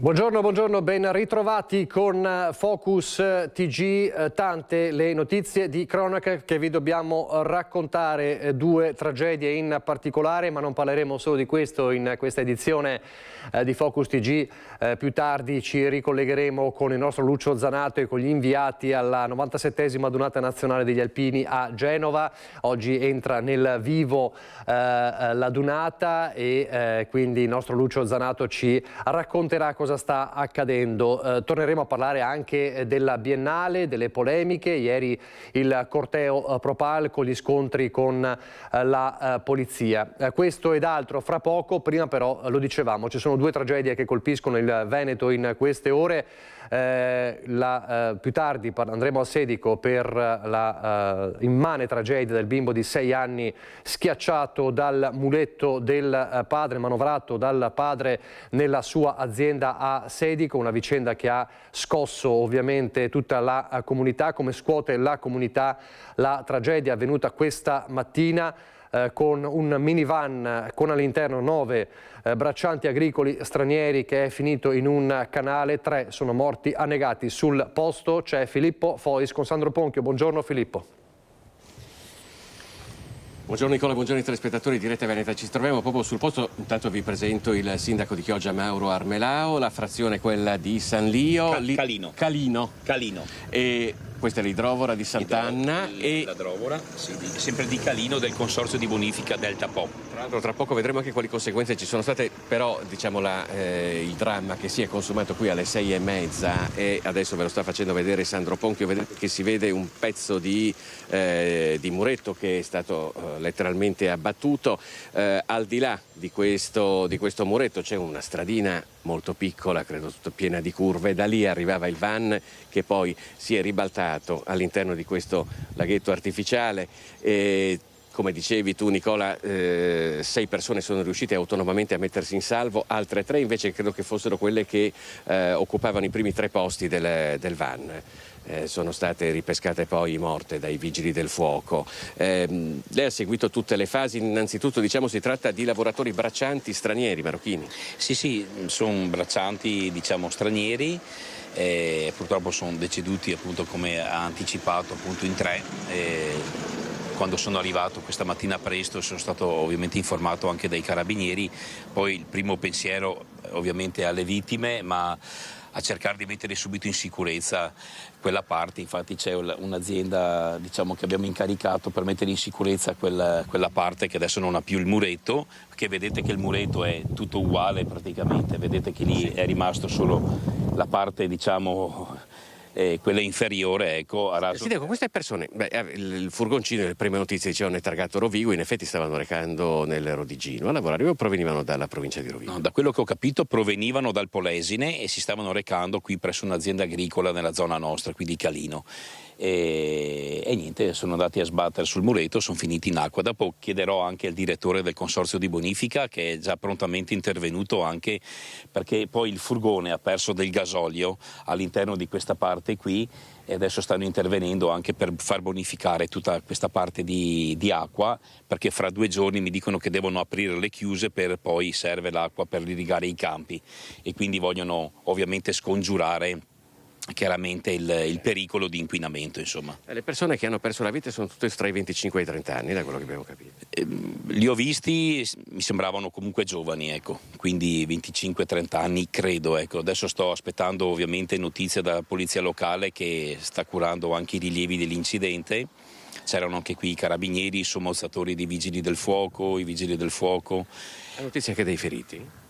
Buongiorno, ben ritrovati con Focus TG, tante le notizie di cronaca che vi dobbiamo raccontare, due tragedie in particolare, ma non parleremo solo di questo in questa edizione di Focus TG. Più tardi ci ricollegheremo con il nostro Lucio Zanato e con gli inviati alla 97esima Adunata Nazionale degli Alpini a Genova. Oggi entra nel vivo la Dunata e quindi il nostro Lucio Zanato ci racconterà cosa sta accadendo. Torneremo a parlare anche della Biennale, delle polemiche. Ieri il corteo Propal con gli scontri con la polizia. Questo ed altro fra poco. Prima però, lo dicevamo, ci sono due tragedie che colpiscono il Veneto in queste ore. Più tardi andremo a Sedico per la immane tragedia del bimbo di 6 anni schiacciato dal muletto del padre, manovrato dal padre nella sua azienda a Sedico, una vicenda che ha scosso ovviamente tutta la comunità, come scuote la comunità la tragedia avvenuta questa mattina con un minivan con all'interno 9 braccianti agricoli stranieri che è finito in un canale. 3 sono morti annegati sul posto. C'è Filippo Fois con Sandro Ponchio. Buongiorno Filippo. Buongiorno Nicola, buongiorno ai telespettatori di Rete Veneta. Ci troviamo proprio sul posto. Intanto vi presento il sindaco di Chioggia, Mauro Armelao, la frazione quella di San Lio. Calino. E questa è l'idrovora di Sant'Anna. La idrovora, sì, sempre di Calino, del consorzio di bonifica Delta Po. Tra l'altro tra poco vedremo anche quali conseguenze ci sono state, però diciamo il dramma che si è consumato qui alle 6:30 e adesso ve lo sta facendo vedere Sandro Ponchio. Vedete che si vede un pezzo di muretto che è stato letteralmente abbattuto. Al di là di questo muretto c'è una stradina molto piccola, credo tutta piena di curve. Da lì arrivava il van che poi si è ribaltato all'interno di questo laghetto artificiale. Come dicevi tu Nicola, 6 persone sono riuscite autonomamente a mettersi in salvo, altre 3 invece credo che fossero quelle che occupavano i primi 3 posti del van. Sono state ripescate poi morte dai vigili del fuoco. Lei ha seguito tutte le fasi. Innanzitutto diciamo si tratta di lavoratori braccianti stranieri, marocchini. Sì, sono braccianti diciamo stranieri. Purtroppo sono deceduti appunto come ha anticipato appunto in 3. Quando sono arrivato questa mattina presto sono stato ovviamente informato anche dai carabinieri. Poi il primo pensiero ovviamente alle vittime, ma a cercare di mettere subito in sicurezza quella parte. Infatti c'è un'azienda diciamo, che abbiamo incaricato per mettere in sicurezza quella parte che adesso non ha più il muretto, perché vedete che il muretto è tutto uguale praticamente, vedete che lì è rimasto solo la parte diciamo quella inferiore, ecco. Con queste persone, il furgoncino, le prime notizie dicevano è targato Rovigo, in effetti stavano recando nel Rodigino a lavorare o provenivano dalla provincia di Rovigo? No, da quello che ho capito provenivano dal Polesine e si stavano recando qui presso un'azienda agricola nella zona nostra, qui di Calino. E niente, sono andati a sbattere sul muretto, sono finiti in acqua. Dopo chiederò anche al direttore del consorzio di bonifica, che è già prontamente intervenuto, anche perché poi il furgone ha perso del gasolio all'interno di questa parte qui e adesso stanno intervenendo anche per far bonificare tutta questa parte di acqua, perché fra 2 giorni mi dicono che devono aprire le chiuse per poi serve l'acqua per irrigare i campi e quindi vogliono ovviamente scongiurare chiaramente il pericolo di inquinamento, insomma. Le persone che hanno perso la vita sono tutte tra i 25 e i 30 anni, da quello che abbiamo capito. Li ho visti, mi sembravano comunque giovani, ecco, quindi 25-30 anni credo, ecco. Adesso sto aspettando ovviamente notizie dalla polizia locale che sta curando anche i rilievi dell'incidente. C'erano anche qui i carabinieri, i sommozzatori dei vigili del fuoco, i vigili del fuoco. La notizia anche dei feriti?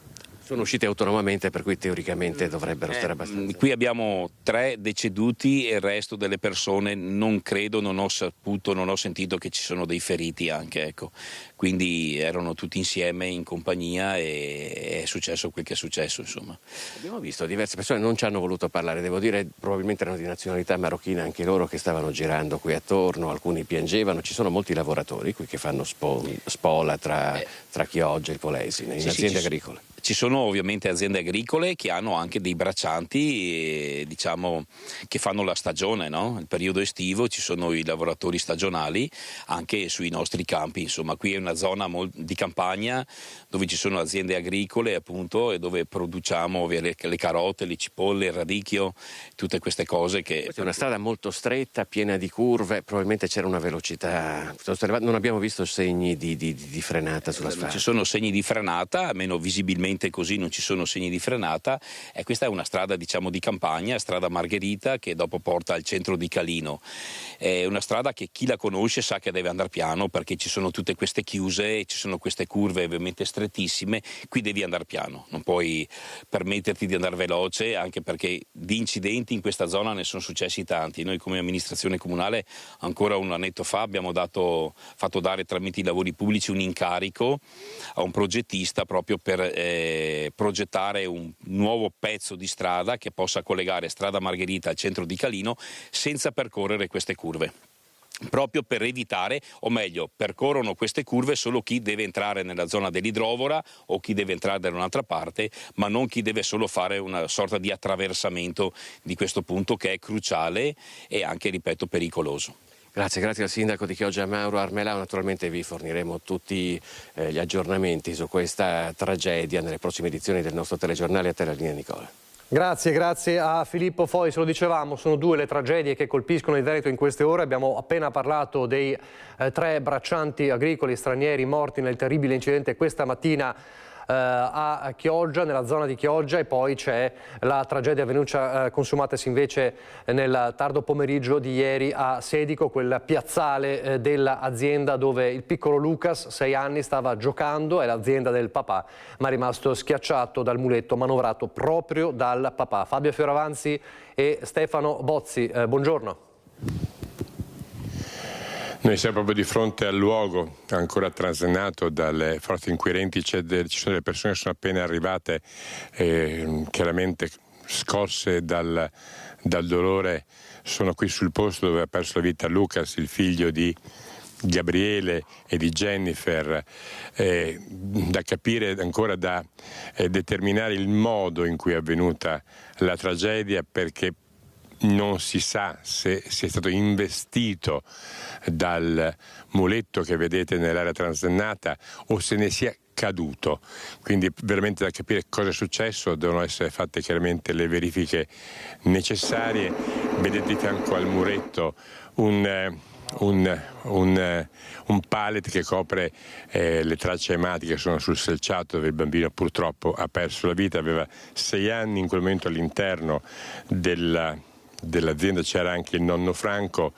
Sono uscite autonomamente, per cui teoricamente dovrebbero stare abbastanza. Qui abbiamo 3 deceduti e il resto delle persone non credo, non ho sentito che ci sono dei feriti anche, ecco. Quindi erano tutti insieme in compagnia e è successo quel che è successo, insomma. Abbiamo visto diverse persone, non ci hanno voluto parlare, devo dire, probabilmente erano di nazionalità marocchina anche loro, che stavano girando qui attorno, alcuni piangevano. Ci sono molti lavoratori qui che fanno spola tra Chioggia e il Polesine, in aziende agricole. Ci sono ovviamente aziende agricole che hanno anche dei braccianti, diciamo, che fanno la stagione, no? Il periodo estivo ci sono i lavoratori stagionali anche sui nostri campi. Insomma, qui è una zona di campagna dove ci sono aziende agricole, appunto, e dove produciamo le carote, le cipolle, il radicchio, tutte queste cose che... Questa è una strada molto stretta, piena di curve, probabilmente c'era una velocità piuttosto elevata. Non abbiamo visto segni di frenata sulla strada. Non ci sono segni di frenata, almeno visibilmente così non ci sono segni di frenata, e questa è una strada, diciamo, di campagna, strada Margherita, che dopo porta al centro di Calino. È una strada che chi la conosce sa che deve andare piano, perché ci sono tutte queste chiuse, ci sono queste curve ovviamente strettissime, qui devi andare piano, non puoi permetterti di andare veloce, anche perché di incidenti in questa zona ne sono successi tanti. Noi come amministrazione comunale ancora un annetto fa abbiamo fatto dare tramite i lavori pubblici un incarico a un progettista proprio per progettare un nuovo pezzo di strada che possa collegare strada Margherita al centro di Calino senza percorrere queste curve, proprio per evitare, o meglio, percorrono queste curve solo chi deve entrare nella zona dell'idrovora o chi deve entrare da un'altra parte, ma non chi deve solo fare una sorta di attraversamento di questo punto che è cruciale e anche, ripeto, pericoloso. Grazie al sindaco di Chioggia, Mauro Armelao. Naturalmente vi forniremo tutti gli aggiornamenti su questa tragedia nelle prossime edizioni del nostro telegiornale. A te la linea, Nicola. Grazie a Filippo Foi. Se lo dicevamo, sono due le tragedie che colpiscono il Veneto in queste ore. Abbiamo appena parlato dei 3 braccianti agricoli stranieri morti nel terribile incidente questa mattina a Chioggia, nella zona di Chioggia, e poi c'è la tragedia avvenuta, consumatasi invece nel tardo pomeriggio di ieri a Sedico, quel piazzale dell'azienda dove il piccolo Lucas, 6 anni, stava giocando. È l'azienda del papà, ma è rimasto schiacciato dal muletto manovrato proprio dal papà. Fabio Fioravanzi e Stefano Bozzi, buongiorno. Noi siamo proprio di fronte al luogo ancora transennato dalle forze inquirenti. Ci sono delle persone che sono appena arrivate, chiaramente scosse dal dolore. Sono qui sul posto dove ha perso la vita Lucas, il figlio di Gabriele e di Jennifer. Da capire ancora, da determinare il modo in cui è avvenuta la tragedia, perché non si sa se sia stato investito dal muletto che vedete nell'area transennata o se ne sia caduto. Quindi veramente da capire cosa è successo. Devono essere fatte chiaramente le verifiche necessarie. Vedete di fianco al muretto un pallet che copre le tracce ematiche che sono sul selciato dove il bambino purtroppo ha perso la vita. Aveva 6 anni in quel momento. All'interno dell'azienda c'era anche il nonno Franco,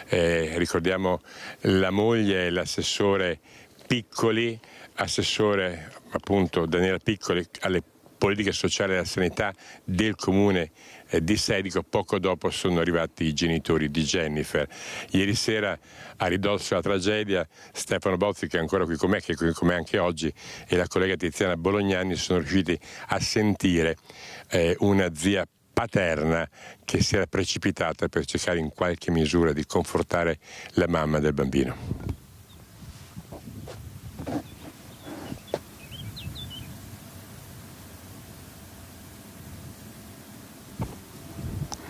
ricordiamo la moglie e l'assessore Piccoli, assessore appunto Daniela Piccoli alle politiche sociali e alla sanità del comune di Sedico. Poco dopo sono arrivati i genitori di Jennifer. Ieri sera, a ridosso della tragedia, Stefano Bozzi, che è ancora qui con me, che è qui con me anche oggi, e la collega Tiziana Bolognani sono riusciti a sentire una zia paterna che si era precipitata per cercare in qualche misura di confortare la mamma del bambino.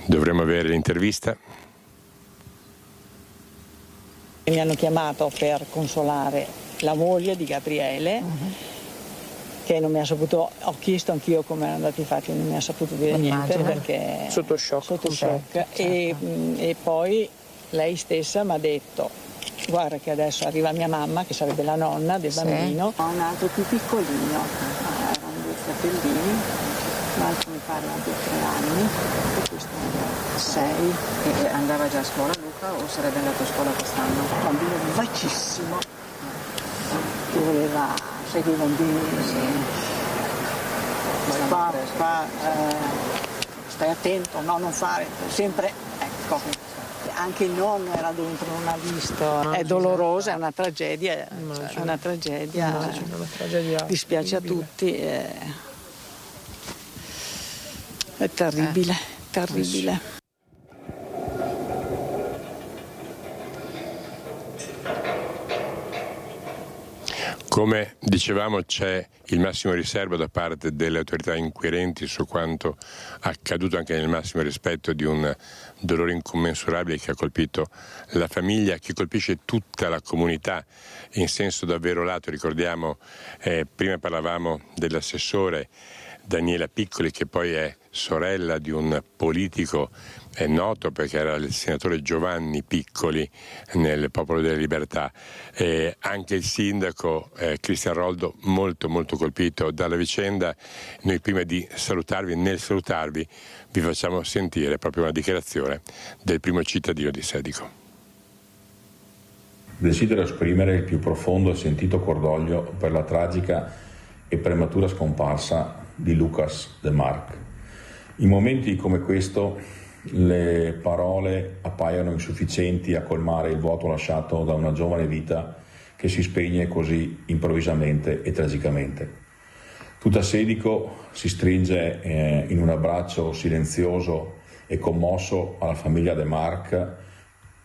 Dovremmo avere l'intervista. Mi hanno chiamato per consolare la moglie di Gabriele, che non mi ha saputo, ho chiesto anch'io come erano andati i fatti, non mi ha saputo dire niente perché sotto shock. E poi lei stessa mi ha detto: guarda che adesso arriva mia mamma, che sarebbe la nonna del bambino. Ho un altro più piccolino, erano 2 fratellini, l'altro mi pare anche 3 anni, e questo era 6. E andava già a scuola Luca o sarebbe andato a scuola quest'anno? Un bambino vivacissimo, che voleva, sai che i bambini stai attento, no, non fare, sempre, ecco. Anche il nonno era dentro, non ha visto. È dolorosa, è una tragedia, è una tragedia, dispiace a tutti, è terribile, terribile. Come dicevamo, c'è il massimo riservo da parte delle autorità inquirenti su quanto accaduto, anche nel massimo rispetto di un dolore incommensurabile che ha colpito la famiglia, che colpisce tutta la comunità in senso davvero lato. Ricordiamo, prima parlavamo dell'assessore Daniela Piccoli, che poi è sorella di un politico noto perché era il senatore Giovanni Piccoli nel Popolo della Libertà, anche il sindaco Cristian Roldo molto colpito dalla vicenda. Noi prima di salutarvi, nel salutarvi, vi facciamo sentire proprio una dichiarazione del primo cittadino di Sedico. Desidero esprimere il più profondo e sentito cordoglio per la tragica e prematura scomparsa di Lucas De March. In momenti come questo le parole appaiono insufficienti a colmare il vuoto lasciato da una giovane vita che si spegne così improvvisamente e tragicamente. Tutta Sedico si stringe in un abbraccio silenzioso e commosso alla famiglia De March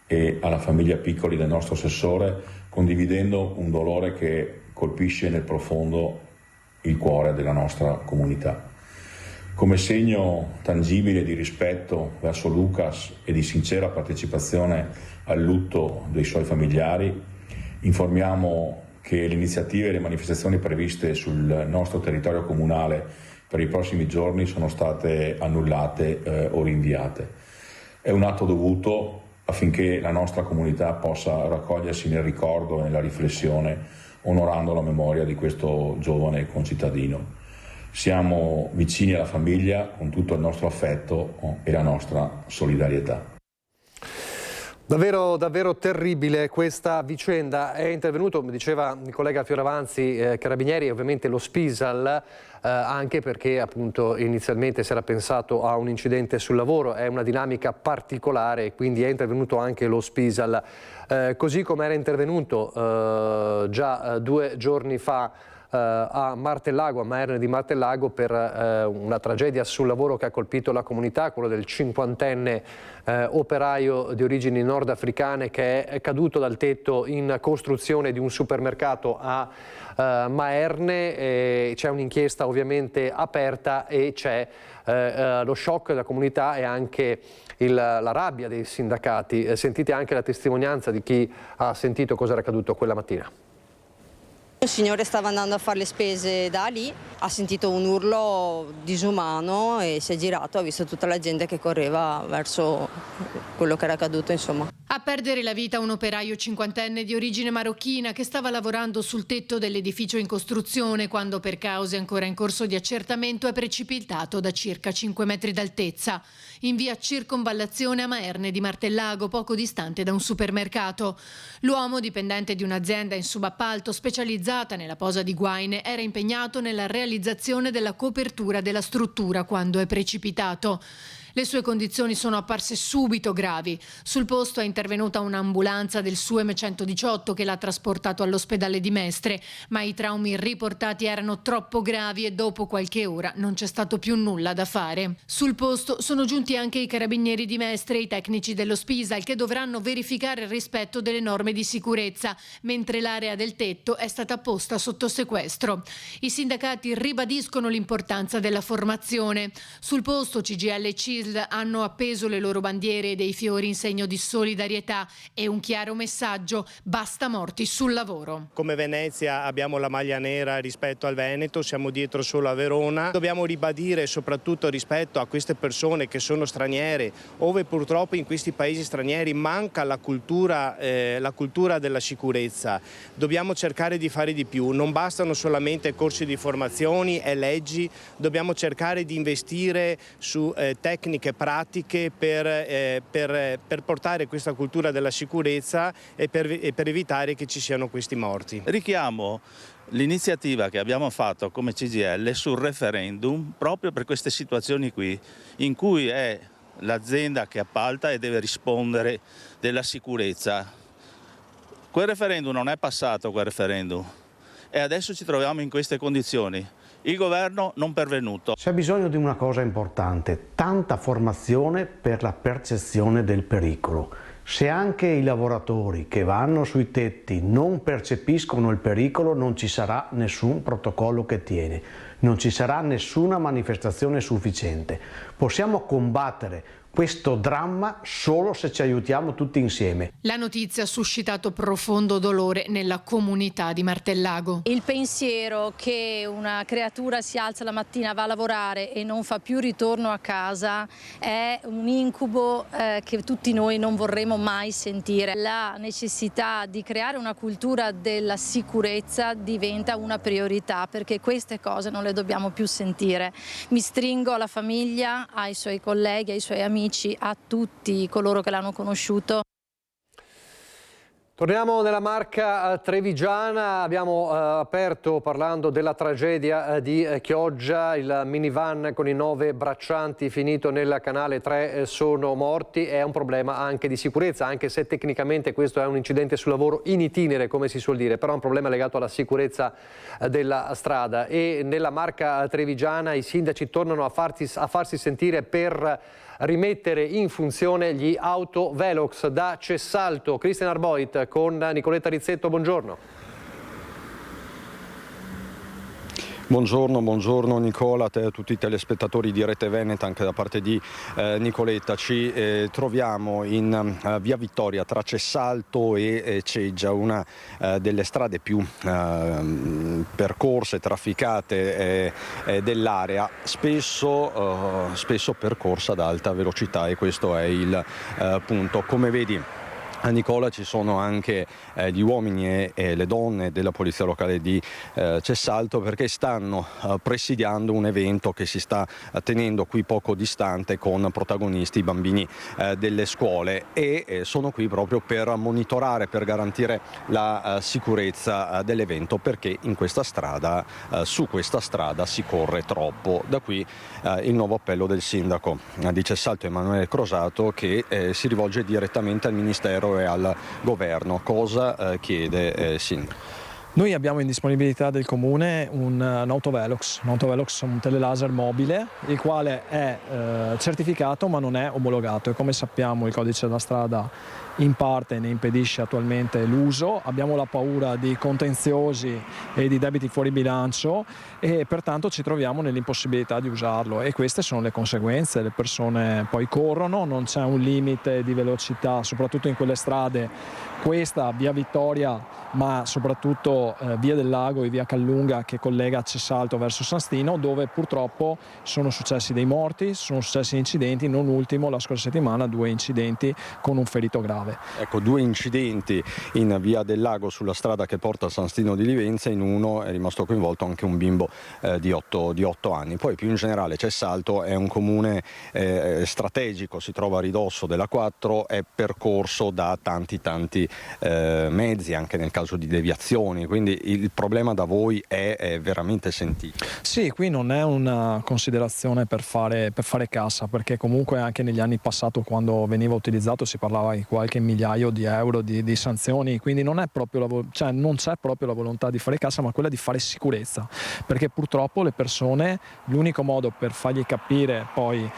e alla famiglia Piccoli del nostro assessore, condividendo un dolore che colpisce nel profondo il cuore della nostra comunità. Come segno tangibile di rispetto verso Lucas e di sincera partecipazione al lutto dei suoi familiari, informiamo che le iniziative e le manifestazioni previste sul nostro territorio comunale per i prossimi giorni sono state annullate o rinviate. È un atto dovuto affinché la nostra comunità possa raccogliersi nel ricordo e nella riflessione, onorando la memoria di questo giovane concittadino. Siamo vicini alla famiglia con tutto il nostro affetto e la nostra solidarietà. Davvero terribile questa vicenda. È intervenuto, mi diceva il collega Fioravanzi, Carabinieri e ovviamente lo Spisal, anche perché appunto inizialmente si era pensato a un incidente sul lavoro. È una dinamica particolare e quindi è intervenuto anche lo Spisal, così come era intervenuto già 2 giorni fa a Martellago, a Maerne di Martellago, per una tragedia sul lavoro che ha colpito la comunità, quello del 50enne operaio di origini nordafricane che è caduto dal tetto in costruzione di un supermercato a Maerne. C'è un'inchiesta ovviamente aperta e c'è lo shock della comunità e anche la rabbia dei sindacati. Sentite anche la testimonianza di chi ha sentito cosa era accaduto quella mattina. Un signore stava andando a fare le spese da lì, ha sentito un urlo disumano e si è girato, ha visto tutta la gente che correva verso quello che era accaduto, insomma. A perdere la vita un operaio 50enne di origine marocchina che stava lavorando sul tetto dell'edificio in costruzione quando, per cause ancora in corso di accertamento, è precipitato da circa 5 metri d'altezza in via Circonvallazione a Maerne di Martellago, poco distante da un supermercato. L'uomo, dipendente di un'azienda in subappalto specializzata nella posa di guaine, era impegnato nella realizzazione della copertura della struttura quando è precipitato. Le sue condizioni sono apparse subito gravi. Sul posto è intervenuta un'ambulanza del SUEM 118 che l'ha trasportato all'ospedale di Mestre, ma i traumi riportati erano troppo gravi e dopo qualche ora non c'è stato più nulla da fare. Sul posto sono giunti anche i carabinieri di Mestre e i tecnici dello Spisal che dovranno verificare il rispetto delle norme di sicurezza, mentre l'area del tetto è stata posta sotto sequestro. I sindacati ribadiscono l'importanza della formazione. Sul posto CGIL e CISL hanno appeso le loro bandiere e dei fiori in segno di solidarietà e un chiaro messaggio: basta morti sul lavoro. Come Venezia abbiamo la maglia nera rispetto al Veneto, siamo dietro solo a Verona. Dobbiamo ribadire soprattutto rispetto a queste persone che sono straniere, ove purtroppo in questi paesi stranieri manca la cultura della sicurezza. Dobbiamo cercare di fare di più, non bastano solamente corsi di formazioni e leggi, dobbiamo cercare di investire su tecniche pratiche per portare questa cultura della sicurezza e per evitare che ci siano questi morti. Richiamo l'iniziativa che abbiamo fatto come CGIL sul referendum proprio per queste situazioni qui, in cui è l'azienda che appalta e deve rispondere della sicurezza. Quel referendum non è passato, e adesso ci troviamo in queste condizioni. Il governo non pervenuto. C'è bisogno di una cosa importante, tanta formazione per la percezione del pericolo. Se anche i lavoratori che vanno sui tetti non percepiscono il pericolo, non ci sarà nessun protocollo che tiene, non ci sarà nessuna manifestazione sufficiente. Possiamo combattere questo dramma solo se ci aiutiamo tutti insieme. La notizia ha suscitato profondo dolore nella comunità di Martellago. Il pensiero che una creatura si alza la mattina, va a lavorare e non fa più ritorno a casa è un incubo che tutti noi non vorremmo mai sentire. La necessità di creare una cultura della sicurezza diventa una priorità, perché queste cose non le dobbiamo più sentire. Mi stringo alla famiglia, ai suoi colleghi, ai suoi amici, a tutti coloro che l'hanno conosciuto. Torniamo nella Marca trevigiana, abbiamo aperto parlando della tragedia di Chioggia, il minivan con i 9 braccianti finito nel canale, 3 sono morti, è un problema anche di sicurezza, anche se tecnicamente questo è un incidente sul lavoro in itinere, come si suol dire, però è un problema legato alla sicurezza della strada. E nella Marca trevigiana i sindaci tornano a farsi sentire per rimettere in funzione gli autovelox. Da Cessalto, Cristian Arboit con Nicoletta Rizzetto, buongiorno. Buongiorno Nicola, a te e a tutti i telespettatori di Rete Veneta, anche da parte di Nicoletta. Ci troviamo in via Vittoria tra Cessalto e Ceggia, una delle strade più percorse, trafficate dell'area, spesso percorsa ad alta velocità, e questo è il punto. Come vedi, Nicola, ci sono anche gli uomini e le donne della Polizia Locale di Cessalto, perché stanno presidiando un evento che si sta tenendo qui poco distante, con protagonisti i bambini delle scuole, e sono qui proprio per monitorare, per garantire la sicurezza dell'evento, perché in questa strada, su questa strada si corre troppo. Da qui il nuovo appello del sindaco di Cessalto, Emanuele Crosato, che si rivolge direttamente al Ministero e al governo. Cosa chiede sindaco? Noi abbiamo in disponibilità del comune un autovelox, un telelaser mobile, il quale è certificato ma non è omologato, e come sappiamo il codice della strada in parte ne impedisce attualmente l'uso. Abbiamo la paura di contenziosi e di debiti fuori bilancio, e pertanto ci troviamo nell'impossibilità di usarlo, e queste sono le conseguenze. Le persone poi corrono, non c'è un limite di velocità, soprattutto in quelle strade, questa via Vittoria ma soprattutto via del Lago e via Callunga, che collega Cessalto verso San Stino, dove purtroppo sono successi dei morti, sono successi incidenti, non ultimo la scorsa settimana 2 incidenti con un ferito grave. Ecco, 2 incidenti in via del Lago sulla strada che porta a San Stino di Livenza, in uno è rimasto coinvolto anche un bimbo di 8 anni. Poi più in generale Cessalto è un comune strategico, si trova a ridosso della 4, è percorso da tanti mezzi, anche nel caso di deviazioni, quindi il problema da voi è veramente sentito. Sì, qui non è una considerazione per fare cassa, perché comunque anche negli anni passati, quando veniva utilizzato, si parlava di qualche migliaio di euro di sanzioni, quindi non c'è proprio la volontà di fare cassa, ma quella di fare sicurezza, perché purtroppo le persone, l'unico modo per fargli capire poi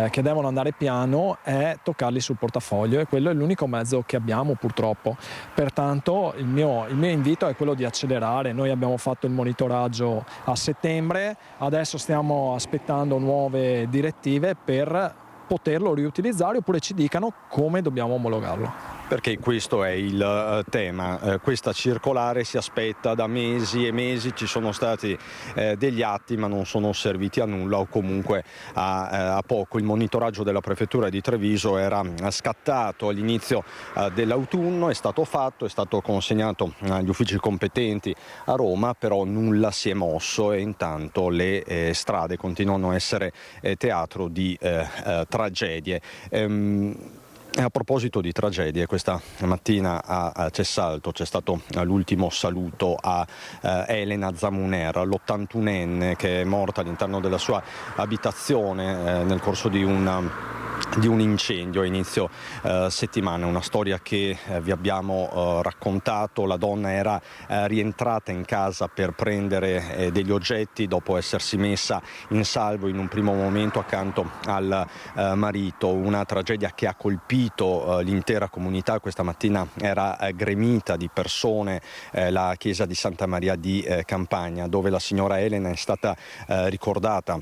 che devono andare piano è toccarli sul portafoglio, e quello è l'unico mezzo che abbiamo purtroppo. Pertanto il mio invito è quello di accelerare. Noi abbiamo fatto il monitoraggio a settembre, adesso stiamo aspettando nuove direttive per poterlo riutilizzare, oppure ci dicano come dobbiamo omologarlo. Perché questo è il tema, questa circolare si aspetta da mesi e mesi, ci sono stati degli atti ma non sono serviti a nulla, o comunque a poco. Il monitoraggio della prefettura di Treviso era scattato all'inizio dell'autunno, è stato fatto, è stato consegnato agli uffici competenti a Roma, però nulla si è mosso, e intanto le strade continuano a essere teatro di tragedie. A proposito di tragedie, questa mattina a Cessalto c'è stato l'ultimo saluto a Elena Zamuner, l'81enne che è morta all'interno della sua abitazione nel corso di un di un incendio a inizio settimana, una storia che vi abbiamo raccontato. La donna era rientrata in casa per prendere degli oggetti dopo essersi messa in salvo in un primo momento accanto al marito. Una tragedia che ha colpito l'intera comunità. Questa mattina era gremita di persone la chiesa di Santa Maria di Campagna, dove la signora Elena è stata ricordata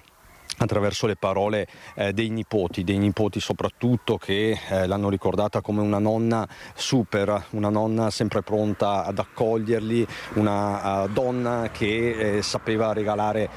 attraverso le parole dei nipoti soprattutto, che l'hanno ricordata come una nonna super, una nonna sempre pronta ad accoglierli, una donna che sapeva regalare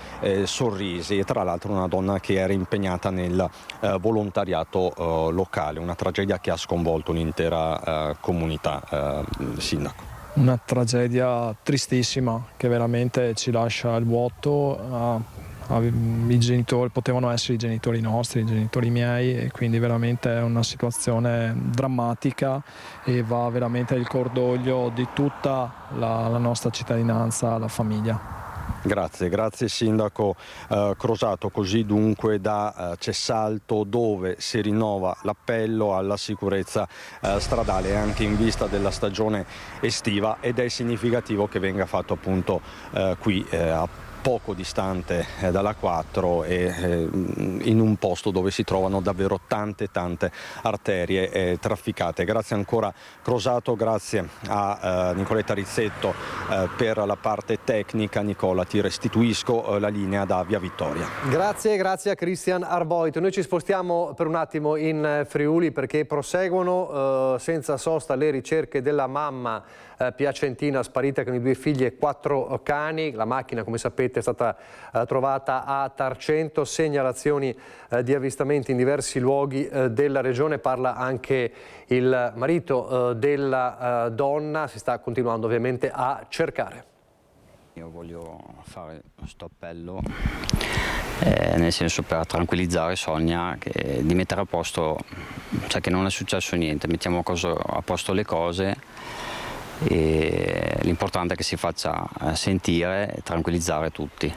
sorrisi, e tra l'altro una donna che era impegnata nel volontariato locale. Una tragedia che ha sconvolto un'intera comunità, Sindaco. Una tragedia tristissima che veramente ci lascia al vuoto. I genitori potevano essere i genitori nostri, i genitori miei, e quindi veramente è una situazione drammatica e va veramente il cordoglio di tutta la nostra cittadinanza, la famiglia. Grazie Sindaco Crosato. Così dunque da Cessalto, dove si rinnova l'appello alla sicurezza stradale anche in vista della stagione estiva, ed è significativo che venga fatto appunto qui a poco distante dalla 4 e in un posto dove si trovano davvero tante arterie trafficate. Grazie ancora Crosato, grazie a Nicoletta Rizzetto per la parte tecnica. Nicola, ti restituisco la linea da Via Vittoria. Grazie a Cristian Arboito. Noi ci spostiamo per un attimo in Friuli, perché proseguono senza sosta le ricerche della mamma piacentina sparita con i 2 figli e 4 cani. La macchina, come sapete, è stata trovata a Tarcento. Segnalazioni di avvistamenti in diversi luoghi della regione. Parla anche il marito della donna. Si sta continuando ovviamente a cercare. Io voglio fare questo appello nel senso per tranquillizzare Sonia, di mettere a posto, cioè che non è successo niente, mettiamo a posto le cose, e l'importante è che si faccia sentire e tranquillizzare tutti.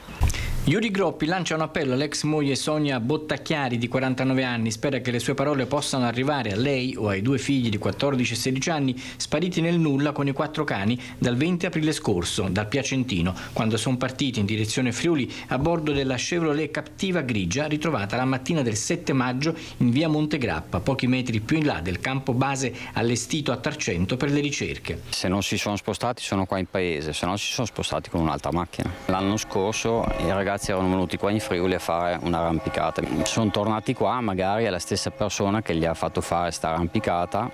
Yuri Groppi lancia un appello all'ex moglie Sonia Bottacchiari di 49 anni, spera che le sue parole possano arrivare a lei o ai 2 figli di 14 e 16 anni spariti nel nulla con i 4 cani dal 20 aprile scorso dal Piacentino, quando sono partiti in direzione Friuli a bordo della Chevrolet Captiva grigia ritrovata la mattina del 7 maggio in via Montegrappa, pochi metri più in là del campo base allestito a Tarcento per le ricerche. Se non si sono spostati sono qua in paese, se no si sono spostati con un'altra macchina. L'anno scorso i ragazzi erano venuti qua in Friuli a fare un'arrampicata. Sono tornati qua, magari è la stessa persona che gli ha fatto fare sta arrampicata,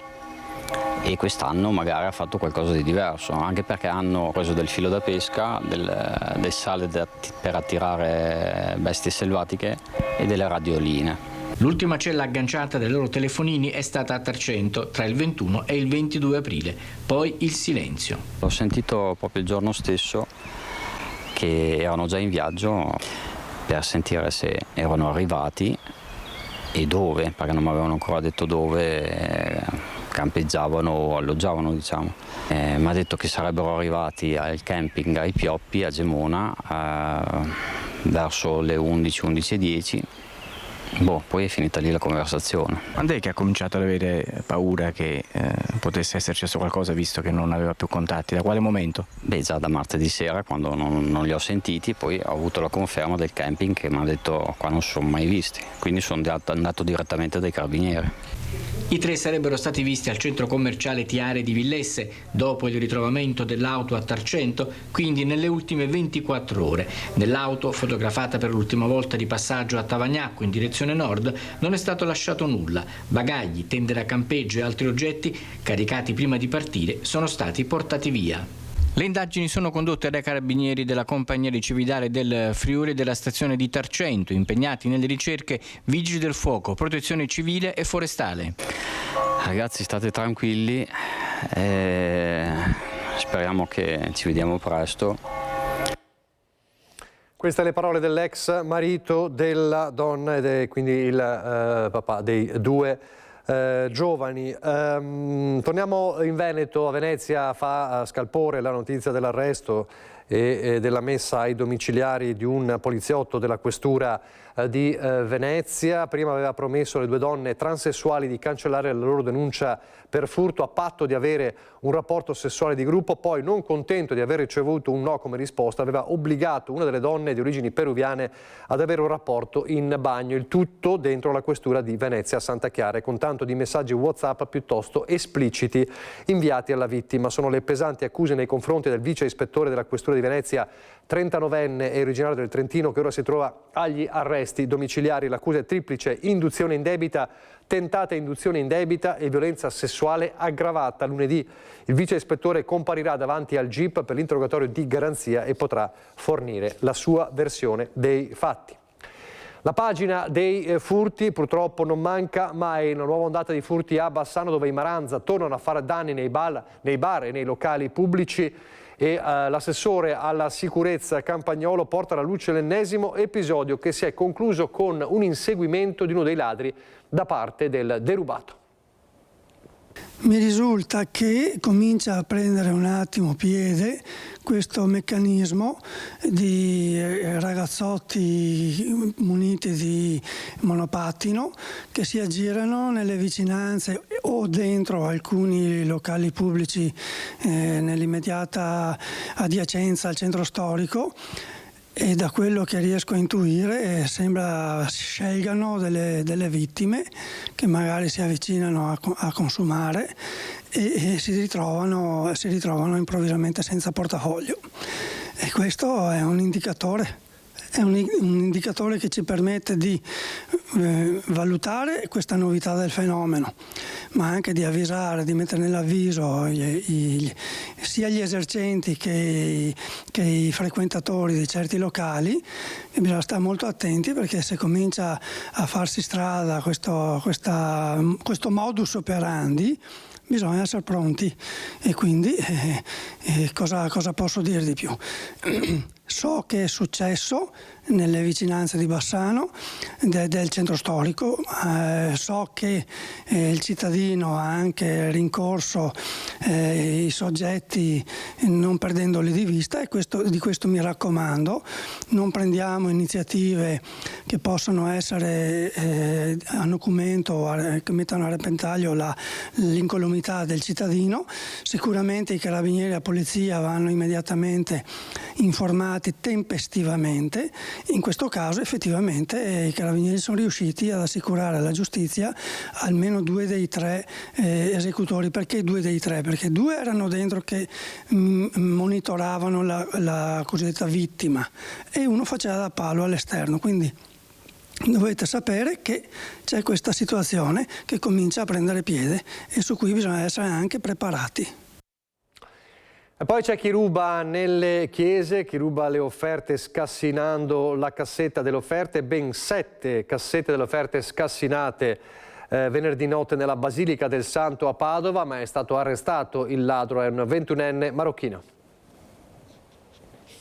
e quest'anno magari ha fatto qualcosa di diverso, anche perché hanno preso del filo da pesca, del sale per attirare bestie selvatiche e delle radioline. L'ultima cella agganciata dai loro telefonini è stata a Tarcento tra il 21 e il 22 aprile, poi il silenzio. L'ho sentito proprio il giorno stesso che erano già in viaggio, per sentire se erano arrivati e dove, perché non mi avevano ancora detto dove campeggiavano o alloggiavano, diciamo. Mi ha detto che sarebbero arrivati al camping ai Pioppi a Gemona verso le 11:10. Poi è finita lì la conversazione. Quando è che ha cominciato ad avere paura che potesse esserci successo qualcosa, visto che non aveva più contatti? Da quale momento? Già da martedì sera, quando non li ho sentiti. Poi ho avuto la conferma del camping che mi ha detto qua non sono mai visti, quindi sono andato direttamente dai carabinieri. I 3 sarebbero stati visti al centro commerciale Tiare di Villesse dopo il ritrovamento dell'auto a Tarcento, quindi nelle ultime 24 ore. Nell'auto, fotografata per l'ultima volta di passaggio a Tavagnacco in direzione nord, non è stato lasciato nulla. Bagagli, tende da campeggio e altri oggetti, caricati prima di partire, sono stati portati via. Le indagini sono condotte dai carabinieri della Compagnia di Cividale del Friuli e della stazione di Tarcento, impegnati nelle ricerche Vigili del Fuoco, Protezione Civile e Forestale. Ragazzi, state tranquilli, speriamo che ci vediamo presto. Queste le parole dell'ex marito della donna ed è quindi il papà dei 2 giovani. Torniamo in Veneto. A Venezia fa scalpore la notizia dell'arresto e della messa ai domiciliari di un poliziotto della questura di Venezia. Prima aveva promesso alle 2 donne transessuali di cancellare la loro denuncia per furto a patto di avere un rapporto sessuale di gruppo, poi non contento di aver ricevuto un no come risposta aveva obbligato una delle donne di origini peruviane ad avere un rapporto in bagno, il tutto dentro la questura di Venezia a Santa Chiara, con tanto di messaggi WhatsApp piuttosto espliciti inviati alla vittima. Sono le pesanti accuse nei confronti del vice ispettore della questura di Venezia, 39enne e originario del Trentino, che ora si trova agli arresti domiciliari. L'accusa è triplice: induzione indebita, tentata induzione indebita e violenza sessuale aggravata. Lunedì il vice ispettore comparirà davanti al GIP per l'interrogatorio di garanzia e potrà fornire la sua versione dei fatti. La pagina dei furti purtroppo non manca mai. Una nuova ondata di furti a Bassano, dove i Maranza tornano a fare danni nei bar e nei locali pubblici, e l'assessore alla sicurezza Campagnolo porta alla luce l'ennesimo episodio che si è concluso con un inseguimento di uno dei ladri da parte del derubato. Mi risulta che comincia a prendere un attimo piede questo meccanismo di ragazzotti muniti di monopattino che si aggirano nelle vicinanze o dentro alcuni locali pubblici nell'immediata adiacenza al centro storico, e da quello che riesco a intuire sembra scelgano delle vittime che magari si avvicinano a consumare e si ritrovano improvvisamente senza portafoglio, e questo è un indicatore. È un indicatore che ci permette di valutare questa novità del fenomeno, ma anche di avvisare, di mettere nell'avviso sia gli esercenti che i frequentatori di certi locali, che bisogna stare molto attenti, perché se comincia a farsi strada questo modus operandi bisogna essere pronti. E quindi cosa posso dire di più? So che è successo nelle vicinanze di Bassano, del centro storico, so che il cittadino ha anche rincorso i soggetti non perdendoli di vista, e di questo mi raccomando. Non prendiamo iniziative che possano essere a nocumento, che mettano a repentaglio l'incolumità del cittadino. Sicuramente i carabinieri e la polizia vanno immediatamente informati tempestivamente. In questo caso effettivamente i carabinieri sono riusciti ad assicurare alla giustizia almeno 2 dei 3 esecutori. Perché 2 dei 3? Perché 2 erano dentro che monitoravano la cosiddetta vittima e uno faceva da palo all'esterno. Quindi dovete sapere che c'è questa situazione che comincia a prendere piede e su cui bisogna essere anche preparati. E poi c'è chi ruba nelle chiese, chi ruba le offerte scassinando la cassetta delle offerte. Ben 7 cassette delle offerte scassinate venerdì notte nella Basilica del Santo a Padova, ma è stato arrestato il ladro, è un 21enne marocchino.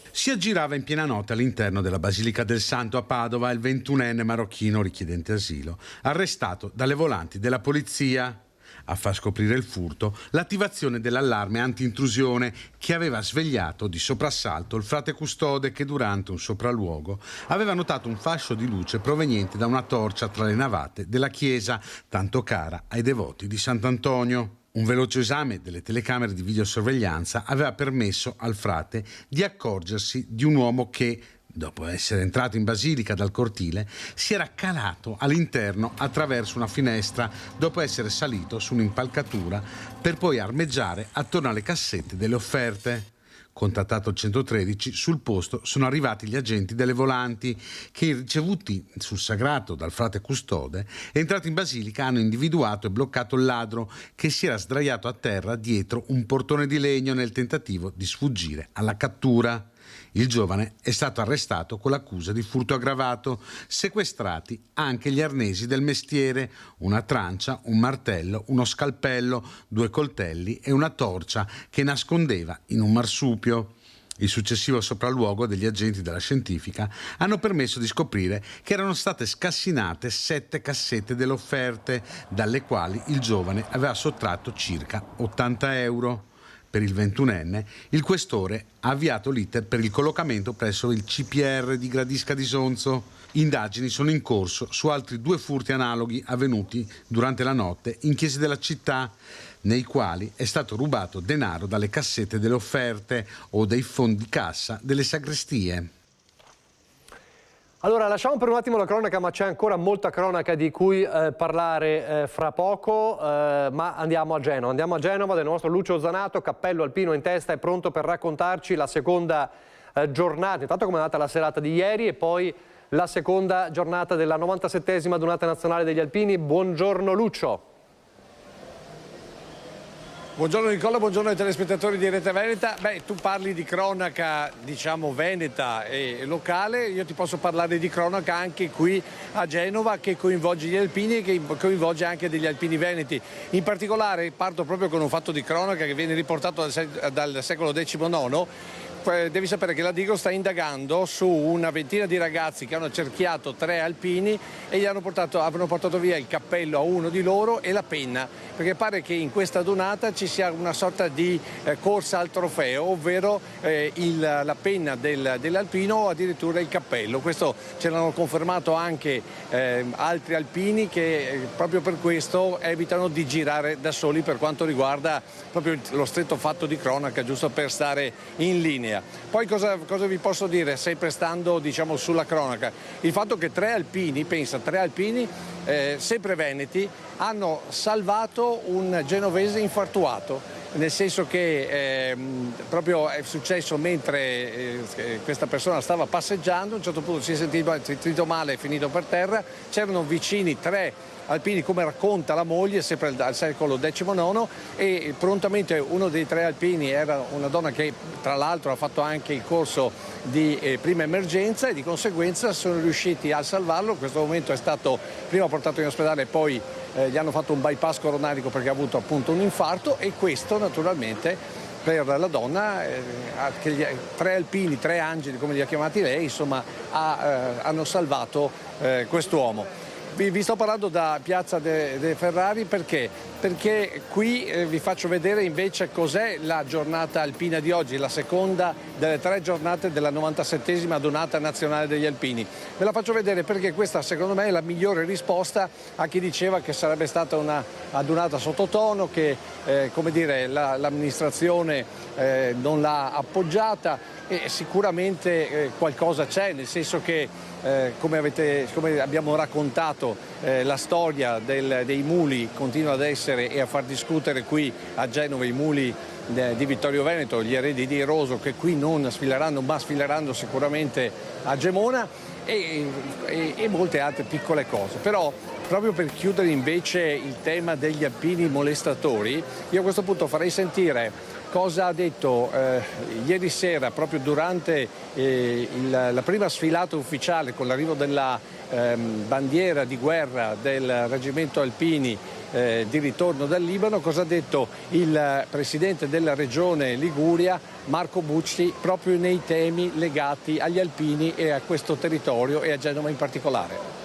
Si aggirava in piena notte all'interno della Basilica del Santo a Padova il 21enne marocchino richiedente asilo, arrestato dalle volanti della polizia. A far scoprire il furto l'attivazione dell'allarme anti-intrusione che aveva svegliato di soprassalto il frate custode, che durante un sopralluogo aveva notato un fascio di luce proveniente da una torcia tra le navate della chiesa tanto cara ai devoti di Sant'Antonio. Un veloce esame delle telecamere di videosorveglianza aveva permesso al frate di accorgersi di un uomo che, dopo essere entrato in basilica dal cortile, si era calato all'interno attraverso una finestra dopo essere salito su un'impalcatura per poi armeggiare attorno alle cassette delle offerte. Contattato il 113, sul posto sono arrivati gli agenti delle volanti che, ricevuti sul sagrato dal frate custode, entrati in basilica, hanno individuato e bloccato il ladro che si era sdraiato a terra dietro un portone di legno nel tentativo di sfuggire alla cattura. Il giovane è stato arrestato con l'accusa di furto aggravato, sequestrati anche gli arnesi del mestiere, una trancia, un martello, uno scalpello, 2 coltelli e una torcia che nascondeva in un marsupio. Il successivo sopralluogo degli agenti della scientifica hanno permesso di scoprire che erano state scassinate 7 cassette delle offerte, dalle quali il giovane aveva sottratto circa 80 euro. Per il 21enne, il questore ha avviato l'iter per il collocamento presso il CPR di Gradisca di Sonzo. Indagini sono in corso su altri 2 furti analoghi avvenuti durante la notte in chiese della città, nei quali è stato rubato denaro dalle cassette delle offerte o dai fondi cassa delle sagrestie. Allora, lasciamo per un attimo la cronaca, ma c'è ancora molta cronaca di cui parlare fra poco, ma andiamo a Genova. Andiamo a Genova del nostro Lucio Zanato, cappello alpino in testa, è pronto per raccontarci la seconda giornata. Intanto come è andata la serata di ieri e poi la seconda giornata della 97esima Donata Nazionale degli Alpini. Buongiorno Lucio. Buongiorno Nicola, buongiorno ai telespettatori di Rete Veneta. Beh, tu parli di cronaca, diciamo, veneta e locale, io ti posso parlare di cronaca anche qui a Genova che coinvolge gli alpini e che coinvolge anche degli alpini veneti. In particolare parto proprio con un fatto di cronaca che viene riportato dal secolo XIX. Devi sapere che la Digos sta indagando su una ventina di ragazzi che hanno accerchiato 3 alpini e gli hanno portato via il cappello a uno di loro e la penna, perché pare che in questa donata ci sia una sorta di corsa al trofeo, ovvero la penna dell'alpino o addirittura il cappello. Questo ce l'hanno confermato anche altri alpini che proprio per questo evitano di girare da soli per quanto riguarda proprio lo stretto fatto di cronaca, giusto per stare in linea. Poi cosa vi posso dire, sempre stando, diciamo, sulla cronaca? Il fatto che 3 alpini, pensa, 3 alpini sempre veneti, hanno salvato un genovese infartuato, nel senso che proprio è successo mentre questa persona stava passeggiando, a un certo punto si è sentito male, è finito per terra, c'erano vicini 3 alpini, come racconta la moglie, sempre dal secolo XIX, e prontamente uno dei 3 alpini era una donna che tra l'altro ha fatto anche il corso di prima emergenza e di conseguenza sono riusciti a salvarlo. In questo momento è stato prima portato in ospedale e poi gli hanno fatto un bypass coronarico perché ha avuto appunto un infarto, e questo naturalmente per la donna, che gli 3 alpini, 3 angeli come li ha chiamati lei, insomma hanno salvato quest'uomo. Vi sto parlando da Piazza de Ferrari perché qui vi faccio vedere invece cos'è la giornata alpina di oggi, la seconda delle 3 giornate della 97esima Donata Nazionale degli Alpini. Ve la faccio vedere perché questa secondo me è la migliore risposta a chi diceva che sarebbe stata una donata sottotono, che come dire, l'amministrazione non l'ha appoggiata, e sicuramente qualcosa c'è, nel senso che come abbiamo raccontato, la storia dei muli continua ad essere e a far discutere qui a Genova i muli di Vittorio Veneto, gli eredi di Roso, che qui non sfileranno ma sfileranno sicuramente a Gemona, e molte altre piccole cose. Però proprio per chiudere invece il tema degli alpini molestatori, io a questo punto farei sentire cosa ha detto ieri sera, proprio durante la prima sfilata ufficiale con l'arrivo della bandiera di guerra del reggimento alpini di ritorno dal Libano, cosa ha detto il presidente della regione Liguria, Marco Bucci, proprio nei temi legati agli alpini e a questo territorio e a Genova in particolare.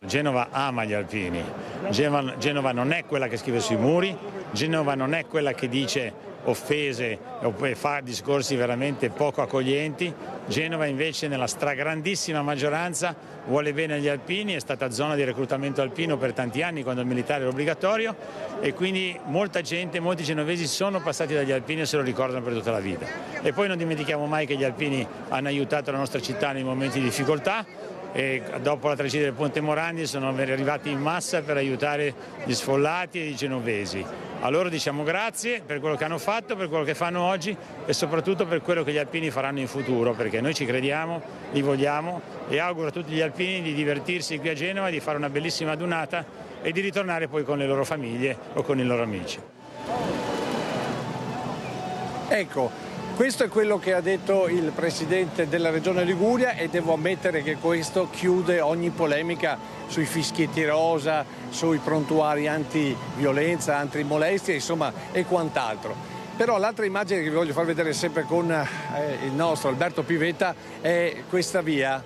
Genova ama gli alpini, Genova non è quella che scrive sui muri, Genova non è quella che dice offese o fa discorsi veramente poco accoglienti. Genova invece nella stragrandissima maggioranza vuole bene agli alpini, è stata zona di reclutamento alpino per tanti anni quando il militare era obbligatorio, e quindi molta gente, molti genovesi sono passati dagli alpini e se lo ricordano per tutta la vita. E poi non dimentichiamo mai che gli alpini hanno aiutato la nostra città nei momenti di difficoltà, e dopo la tragedia del Ponte Morandi sono arrivati in massa per aiutare gli sfollati e i genovesi. A loro diciamo grazie per quello che hanno fatto, per quello che fanno oggi e soprattutto per quello che gli alpini faranno in futuro, perché noi ci crediamo, li vogliamo, e auguro a tutti gli alpini di divertirsi qui a Genova, di fare una bellissima donata e di ritornare poi con le loro famiglie o con i loro amici. Ecco, questo è quello che ha detto il presidente della regione Liguria, e devo ammettere che questo chiude ogni polemica sui fischietti rosa, sui prontuari anti-violenza, anti-molestia, insomma, e quant'altro. Però l'altra immagine che vi voglio far vedere sempre con il nostro Alberto Pivetta è questa via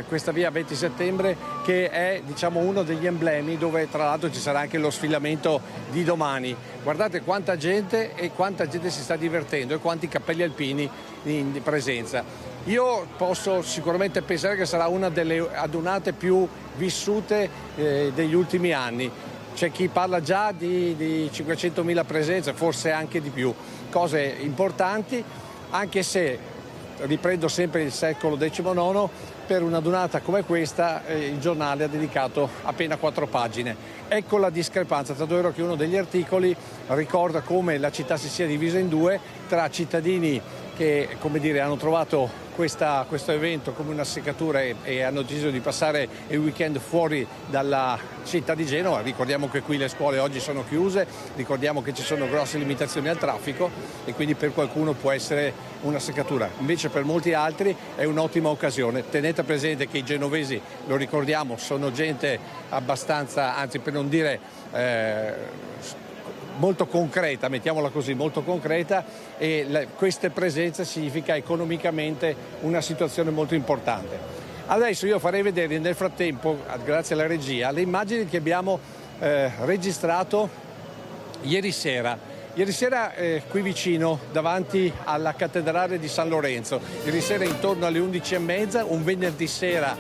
questa via 20 settembre che è uno degli emblemi dove tra l'altro ci sarà anche lo sfilamento di domani. Guardate quanta gente e quanta gente si sta divertendo e quanti cappelli alpini in presenza. Io posso sicuramente pensare che sarà una delle adunate più vissute degli ultimi anni. C'è chi parla già di 500.000 presenze, forse anche di più. Cose importanti, anche se riprendo sempre il secolo XIX, per una donata come questa il giornale ha dedicato appena 4 pagine. Ecco la discrepanza, tanto è vero che uno degli articoli ricorda come la città si sia divisa in due tra cittadini che hanno trovato questo evento come una seccatura e hanno deciso di passare il weekend fuori dalla città di Genova. Ricordiamo che qui le scuole oggi sono chiuse, ricordiamo che ci sono grosse limitazioni al traffico e quindi per qualcuno può essere una seccatura. Invece per molti altri è un'ottima occasione. Tenete presente che i genovesi, lo ricordiamo, sono gente abbastanza, anzi per non dire molto concreta, mettiamola così, molto concreta, e queste presenze significa economicamente una situazione molto importante. Adesso io farei vedere nel frattempo, grazie alla regia, le immagini che abbiamo registrato ieri sera. Ieri sera qui vicino, davanti alla cattedrale di San Lorenzo, ieri sera intorno alle 11:30, un venerdì sera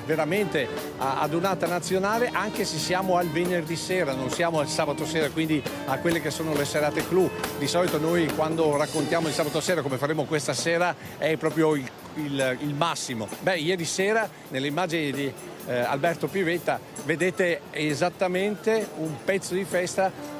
veramente adunata nazionale, anche se siamo al venerdì sera, non siamo al sabato sera, quindi a quelle che sono le serate clou. Di solito noi quando raccontiamo il sabato sera, come faremo questa sera, è proprio il massimo. Ieri sera nelle immagini di Alberto Pivetta vedete esattamente un pezzo di festa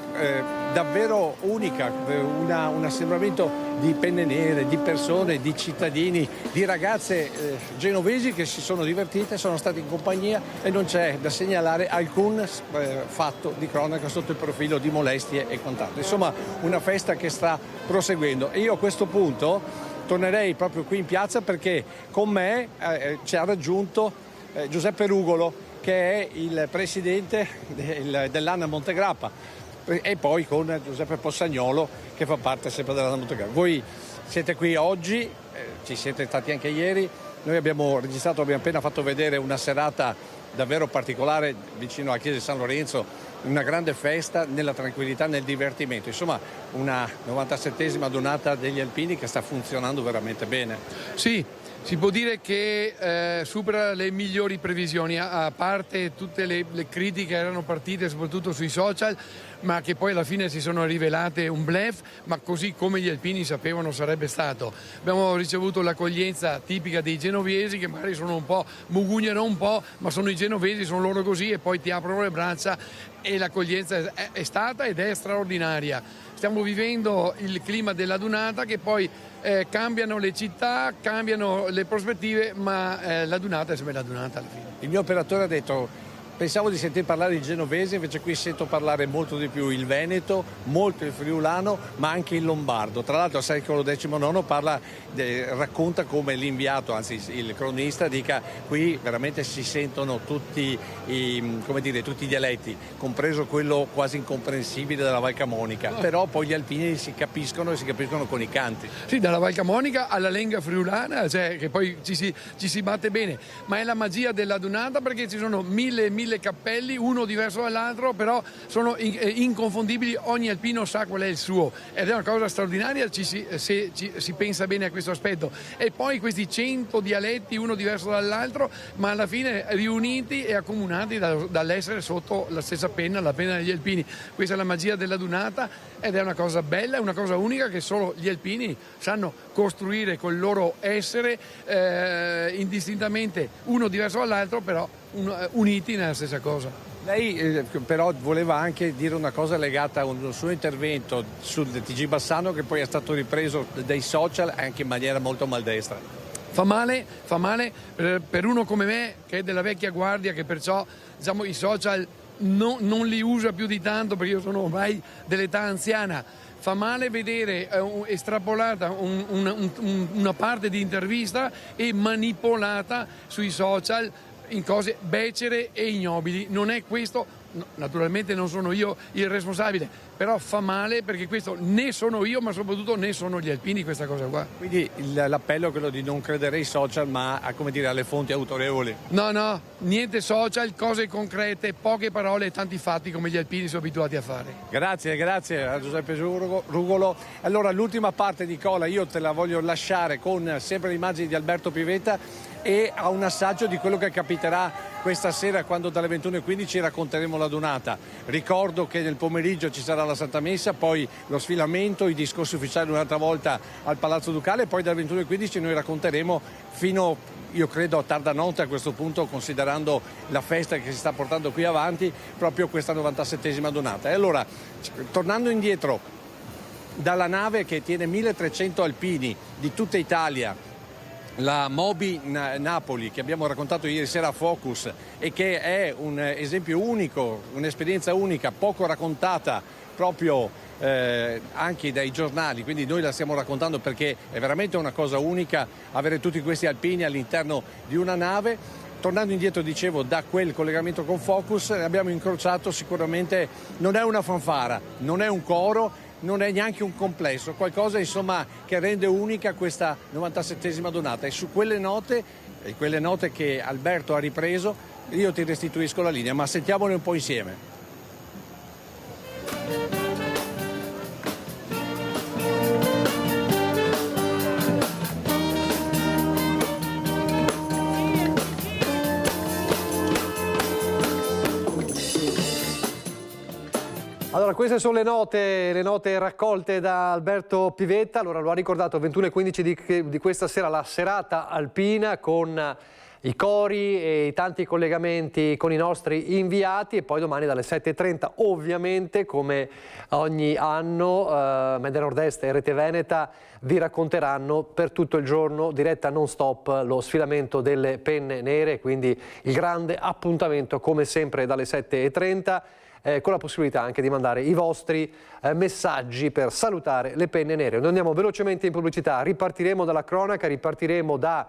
davvero unica, un assembramento di penne nere, di persone, di cittadini, di ragazze genovesi che si sono divertite, sono state in compagnia e non c'è da segnalare alcun fatto di cronaca sotto il profilo di molestie e quant'altro. Insomma, una festa che sta proseguendo. E io a questo punto tornerei proprio qui in piazza perché con me ci ha raggiunto Giuseppe Rugolo, che è il presidente dell'ANA Montegrappa, e poi con Giuseppe Possagnolo che fa parte sempre della Montegrappa. Voi siete qui oggi, ci siete stati anche ieri, noi abbiamo registrato, abbiamo appena fatto vedere una serata davvero particolare vicino alla chiesa di San Lorenzo, una grande festa nella tranquillità, nel divertimento, insomma una 97esima donata degli alpini che sta funzionando veramente bene. Sì. Si può dire che supera le migliori previsioni, a parte tutte le critiche che erano partite soprattutto sui social, ma che poi alla fine si sono rivelate un bluff, ma così come gli alpini sapevano sarebbe stato. Abbiamo ricevuto l'accoglienza tipica dei genovesi, che magari sono un po', mugugnano un po', ma sono i genovesi, sono loro così, e poi ti aprono le braccia, e l'accoglienza è stata ed è straordinaria. Stiamo vivendo il clima della donata, che poi cambiano le città, cambiano le prospettive, ma la donata è sempre la donata alla fine. Il mio operatore ha detto: pensavo di sentire parlare il genovese, invece qui sento parlare molto di più il veneto, molto il friulano, ma anche il lombardo. Tra l'altro al secolo XIX racconta come l'inviato, anzi il cronista, dica: qui veramente si sentono tutti i dialetti, compreso quello quasi incomprensibile della Val Camonica. Però poi gli alpini si capiscono e si capiscono con i canti. Sì, dalla Val Camonica alla lenga friulana, cioè, che poi ci si batte bene, ma è la magia della donata, perché ci sono mille cappelli, uno diverso dall'altro, però sono inconfondibili, ogni alpino sa qual è il suo, ed è una cosa straordinaria se si pensa bene a questo aspetto. E poi questi 100 dialetti, uno diverso dall'altro, ma alla fine riuniti e accomunati dall'essere sotto la stessa penna, la penna degli alpini. Questa è la magia della donata, ed è una cosa bella, una cosa unica che solo gli alpini sanno costruire col loro essere, indistintamente uno diverso dall'altro, però uniti nella stessa cosa. Lei però voleva anche dire una cosa legata a un suo intervento sul TG Bassano, che poi è stato ripreso dai social anche in maniera molto maldestra. Fa male per uno come me, che è della vecchia guardia, che perciò i social non li usa più di tanto, perché io sono ormai dell'età anziana. Fa male vedere estrapolata una parte di intervista e manipolata sui social in cose becere e ignobili. Non è questo naturalmente non sono io il responsabile, però fa male perché questo né sono io, ma soprattutto né sono gli alpini questa cosa qua. Quindi l'appello è quello di non credere ai social, ma alle fonti autorevoli. No, niente social, cose concrete, poche parole e tanti fatti come gli alpini sono abituati a fare. Grazie a Giuseppe Rugolo. Allora l'ultima parte di Cola io te la voglio lasciare con sempre le immagini di Alberto Pivetta e a un assaggio di quello che capiterà questa sera quando dalle 21:15 racconteremo la donata. Ricordo che nel pomeriggio ci sarà la Santa Messa, poi lo sfilamento, i discorsi ufficiali un'altra volta al Palazzo Ducale e poi dalle 21:15 noi racconteremo fino, io credo, a tarda notte a questo punto, considerando la festa che si sta portando qui avanti, proprio questa 97esima donata. E allora, tornando indietro dalla nave che tiene 1300 alpini di tutta Italia, la Moby Napoli, che abbiamo raccontato ieri sera a Focus e che è un esempio unico, un'esperienza unica, poco raccontata proprio anche dai giornali, quindi noi la stiamo raccontando perché è veramente una cosa unica avere tutti questi alpini all'interno di una nave. Tornando indietro, dicevo, da quel collegamento con Focus abbiamo incrociato sicuramente, non è una fanfara, non è un coro, non è neanche un complesso, qualcosa insomma che rende unica questa 97esima donata, e su quelle note che Alberto ha ripreso io ti restituisco la linea, ma sentiamole un po' insieme. Allora, queste sono le note raccolte da Alberto Pivetta. Allora, lo ha ricordato, 21:15 di questa sera, la serata alpina con i cori e i tanti collegamenti con i nostri inviati, e poi domani dalle 7:30 ovviamente, come ogni anno, Media Nord-Est e Rete Veneta vi racconteranno per tutto il giorno, diretta non stop, lo sfilamento delle penne nere, quindi il grande appuntamento come sempre dalle 7:30. Con la possibilità anche di mandare i vostri messaggi per salutare le penne nere. Noi andiamo velocemente in pubblicità, ripartiremo dalla cronaca, ripartiremo da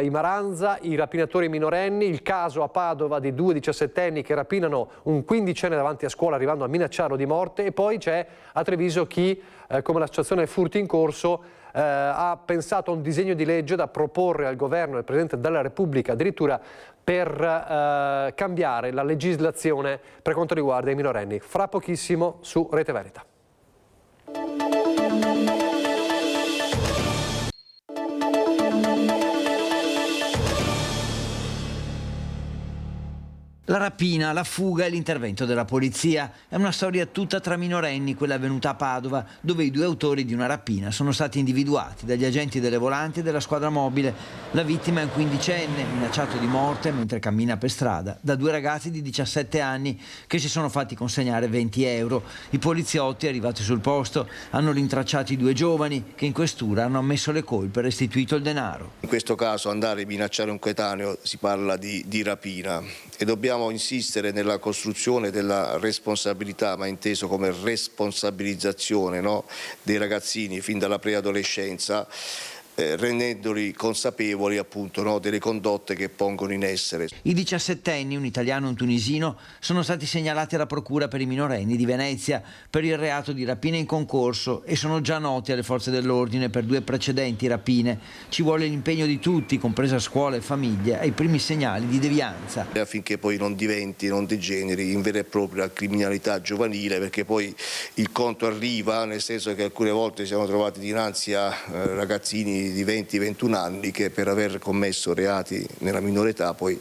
i Maranza, i rapinatori minorenni, il caso a Padova di 2 diciassettenni che rapinano un quindicenne davanti a scuola arrivando a minacciarlo di morte, e poi c'è a Treviso chi, come l'associazione Furti in Corso, ha pensato a un disegno di legge da proporre al governo e al Presidente della Repubblica addirittura per cambiare la legislazione per quanto riguarda i minorenni. Fra pochissimo su Rete Veneta. La rapina, la fuga e l'intervento della polizia. È una storia tutta tra minorenni, quella avvenuta a Padova, dove i due autori di una rapina sono stati individuati dagli agenti delle volanti e della squadra mobile. La vittima è un quindicenne, minacciato di morte mentre cammina per strada, da due ragazzi di 17 anni che si sono fatti consegnare 20 euro. I poliziotti, arrivati sul posto, hanno rintracciato i due giovani che in questura hanno ammesso le colpe e restituito il denaro. In questo caso andare a minacciare un coetaneo, si parla di rapina, e dobbiamo insistere nella costruzione della responsabilità, ma inteso come responsabilizzazione, no? dei ragazzini fin dalla preadolescenza, rendendoli consapevoli appunto, no? delle condotte che pongono in essere. I 17enni, un italiano e un tunisino, sono stati segnalati alla Procura per i minorenni di Venezia per il reato di rapina in concorso e sono già noti alle forze dell'ordine per 2 precedenti rapine. Ci vuole l'impegno di tutti, compresa scuola e famiglie, ai primi segnali di devianza. Affinché poi non degeneri in vera e propria criminalità giovanile, perché poi il conto arriva, nel senso che alcune volte siamo trovati dinanzi a ragazzini di 20-21 anni che per aver commesso reati nella minore età poi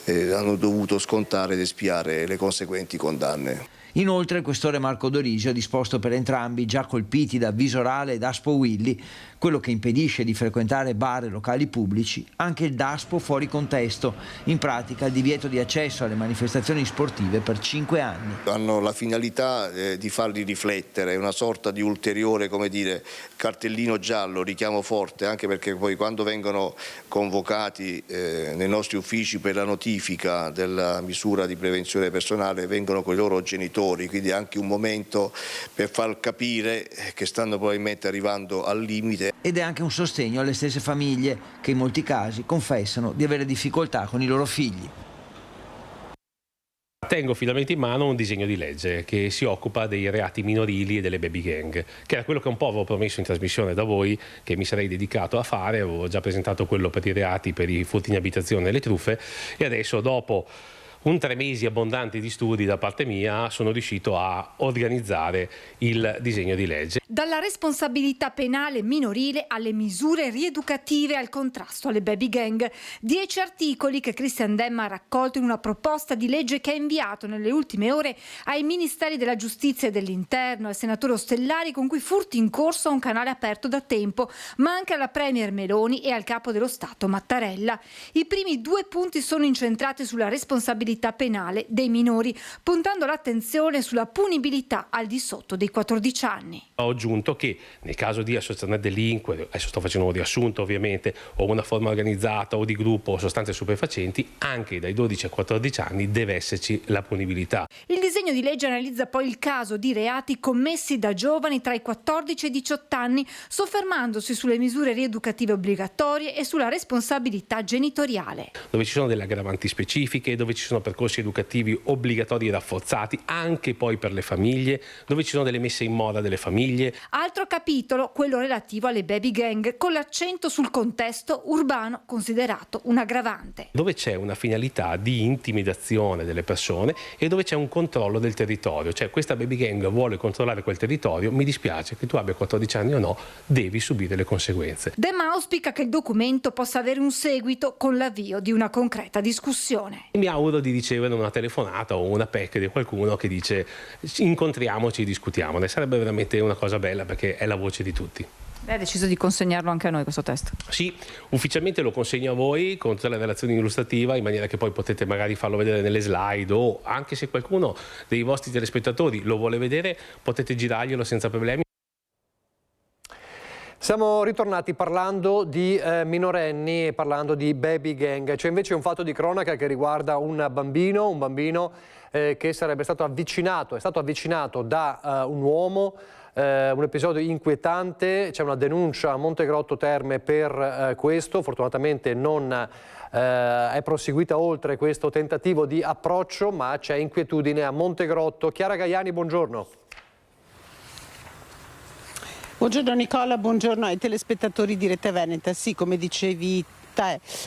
hanno dovuto scontare ed espiare le conseguenti condanne. Inoltre il questore Marco Dorigio ha disposto per entrambi, già colpiti da avviso orale e Daspo Willy, quello che impedisce di frequentare bar e locali pubblici, anche il Daspo fuori contesto, in pratica il divieto di accesso alle manifestazioni sportive per 5 anni. Hanno la finalità di farli riflettere, è una sorta di ulteriore, come dire, cartellino giallo, richiamo forte, anche perché poi quando vengono convocati nei nostri uffici per la notifica della misura di prevenzione personale vengono con i loro genitori, quindi è anche un momento per far capire che stanno probabilmente arrivando al limite. Ed è anche un sostegno alle stesse famiglie che in molti casi confessano di avere difficoltà con i loro figli. Tengo finalmente in mano un disegno di legge che si occupa dei reati minorili e delle baby gang, che era quello che un po' avevo promesso in trasmissione da voi, che mi sarei dedicato a fare. Avevo già presentato quello per i reati, per i furti in abitazione e le truffe, e adesso, dopo 3 mesi abbondanti di studi da parte mia, sono riuscito a organizzare il disegno di legge. Dalla responsabilità penale minorile alle misure rieducative al contrasto alle baby gang. 10 articoli che Christian Demma ha raccolto in una proposta di legge che ha inviato nelle ultime ore ai Ministeri della Giustizia e dell'Interno, al senatore Ostellari, con cui Furti in Corso ha un canale aperto da tempo, ma anche alla Premier Meloni e al Capo dello Stato Mattarella. I primi 2 punti sono incentrati sulla responsabilità penale dei minori, puntando l'attenzione sulla punibilità al di sotto dei 14 anni. Ho aggiunto che nel caso di associazione a delinquere, adesso sto facendo un riassunto ovviamente, o una forma organizzata o di gruppo o sostanze stupefacenti, anche dai 12 ai 14 anni deve esserci la punibilità. Il disegno di legge analizza poi il caso di reati commessi da giovani tra i 14 e i 18 anni, soffermandosi sulle misure rieducative obbligatorie e sulla responsabilità genitoriale. Dove ci sono delle aggravanti specifiche, dove ci sono percorsi educativi obbligatori e rafforzati anche poi per le famiglie, dove ci sono delle messe in moda delle famiglie. Altro capitolo, quello relativo alle baby gang, con l'accento sul contesto urbano considerato un aggravante. Dove c'è una finalità di intimidazione delle persone e dove c'è un controllo del territorio, cioè questa baby gang vuole controllare quel territorio, mi dispiace che tu abbia 14 anni o no, devi subire le conseguenze. Demma auspica che il documento possa avere un seguito con l'avvio di una concreta discussione. Mi auguro di ricevere una telefonata o una PEC di qualcuno che dice incontriamoci e discutiamone. Sarebbe veramente una cosa bella, perché è la voce di tutti. Lei ha deciso di consegnarlo anche a noi questo testo? Sì, ufficialmente lo consegno a voi con tutta la relazione illustrativa, in maniera che poi potete magari farlo vedere nelle slide, o anche se qualcuno dei vostri telespettatori lo vuole vedere potete girarglielo senza problemi. Siamo ritornati parlando di minorenni e parlando di baby gang. C'è invece un fatto di cronaca che riguarda un bambino che sarebbe stato avvicinato, è stato avvicinato da un uomo, un episodio inquietante. C'è una denuncia a Montegrotto Terme per questo, fortunatamente non è proseguita oltre questo tentativo di approccio, ma c'è inquietudine a Montegrotto. Chiara Gaiani, buongiorno. Buongiorno Nicola, buongiorno ai telespettatori di Rete Veneta. Sì, come dicevi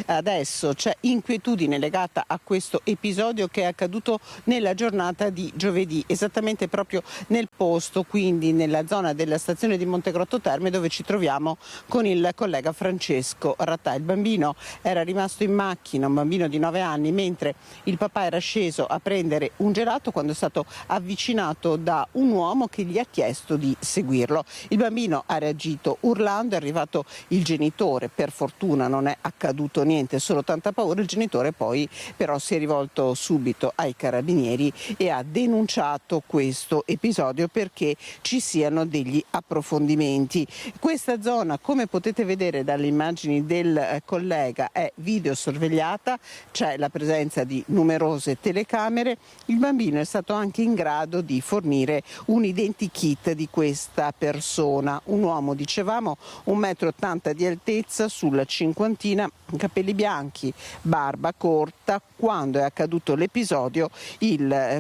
adesso c'è inquietudine legata a questo episodio che è accaduto nella giornata di giovedì, esattamente proprio nel posto, quindi nella zona della stazione di Montegrotto Terme, dove ci troviamo con il collega Francesco Rattà. Il bambino era rimasto in macchina, un bambino di 9 anni, mentre il papà era sceso a prendere un gelato quando è stato avvicinato da un uomo che gli ha chiesto di seguirlo. Il bambino ha reagito urlando, è arrivato il genitore, per fortuna non è accaduto niente, solo tanta paura. Il genitore poi però si è rivolto subito ai carabinieri e ha denunciato questo episodio perché ci siano degli approfondimenti. Questa zona, come potete vedere dalle immagini del collega, è videosorvegliata, c'è la presenza di numerose telecamere. Il bambino è stato anche in grado di fornire un identikit di questa persona, un uomo, dicevamo, 1,80 m di altezza, sulla cinquantina, capelli bianchi, barba corta. Quando è accaduto l'episodio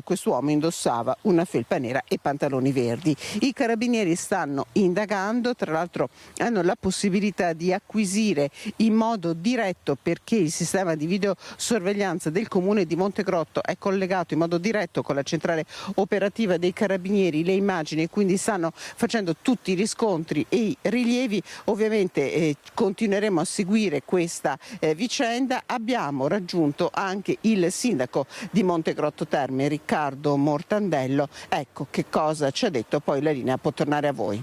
quest'uomo indossava una felpa nera e pantaloni verdi. I carabinieri stanno indagando, tra l'altro hanno la possibilità di acquisire in modo diretto, perché il sistema di videosorveglianza del comune di Montegrotto è collegato in modo diretto con la centrale operativa dei carabinieri, le immagini, e quindi stanno facendo tutti i riscontri e i rilievi. Ovviamente continueremo a seguire questa vicenda. Abbiamo raggiunto anche il sindaco di Montegrotto Terme, Riccardo Mortandello. Ecco che cosa ci ha detto, poi la linea può tornare a voi.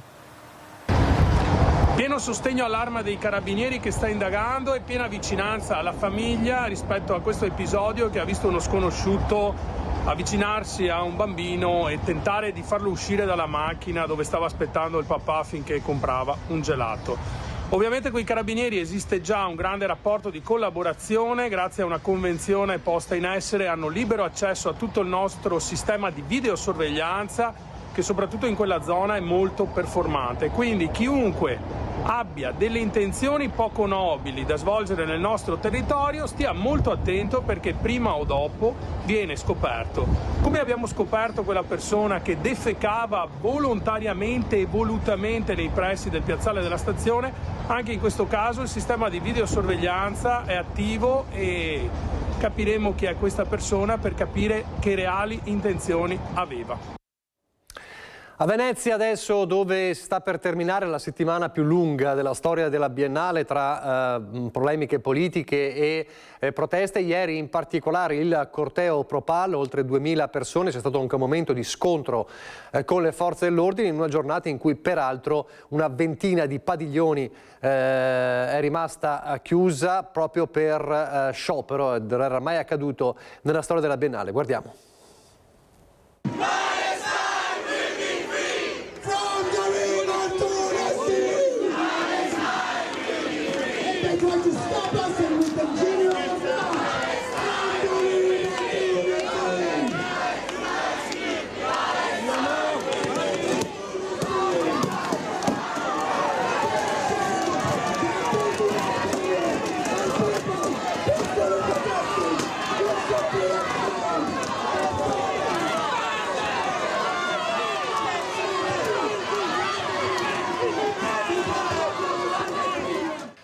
Pieno sostegno all'Arma dei Carabinieri che sta indagando e piena vicinanza alla famiglia rispetto a questo episodio che ha visto uno sconosciuto avvicinarsi a un bambino e tentare di farlo uscire dalla macchina dove stava aspettando il papà finché comprava un gelato. Ovviamente con i carabinieri esiste già un grande rapporto di collaborazione, grazie a una convenzione posta in essere hanno libero accesso a tutto il nostro sistema di videosorveglianza, che soprattutto in quella zona è molto performante. Quindi chiunque abbia delle intenzioni poco nobili da svolgere nel nostro territorio, stia molto attento, perché prima o dopo viene scoperto. Come abbiamo scoperto quella persona che defecava volontariamente e volutamente nei pressi del piazzale della stazione, anche in questo caso il sistema di videosorveglianza è attivo e capiremo chi è questa persona per capire che reali intenzioni aveva. A Venezia adesso, dove sta per terminare la settimana più lunga della storia della Biennale, tra polemiche politiche e proteste, ieri in particolare il corteo Propal, oltre 2000 persone, c'è stato anche un momento di scontro con le forze dell'ordine, in una giornata in cui peraltro una ventina di padiglioni è rimasta chiusa proprio per sciopero, non era mai accaduto nella storia della Biennale. Guardiamo.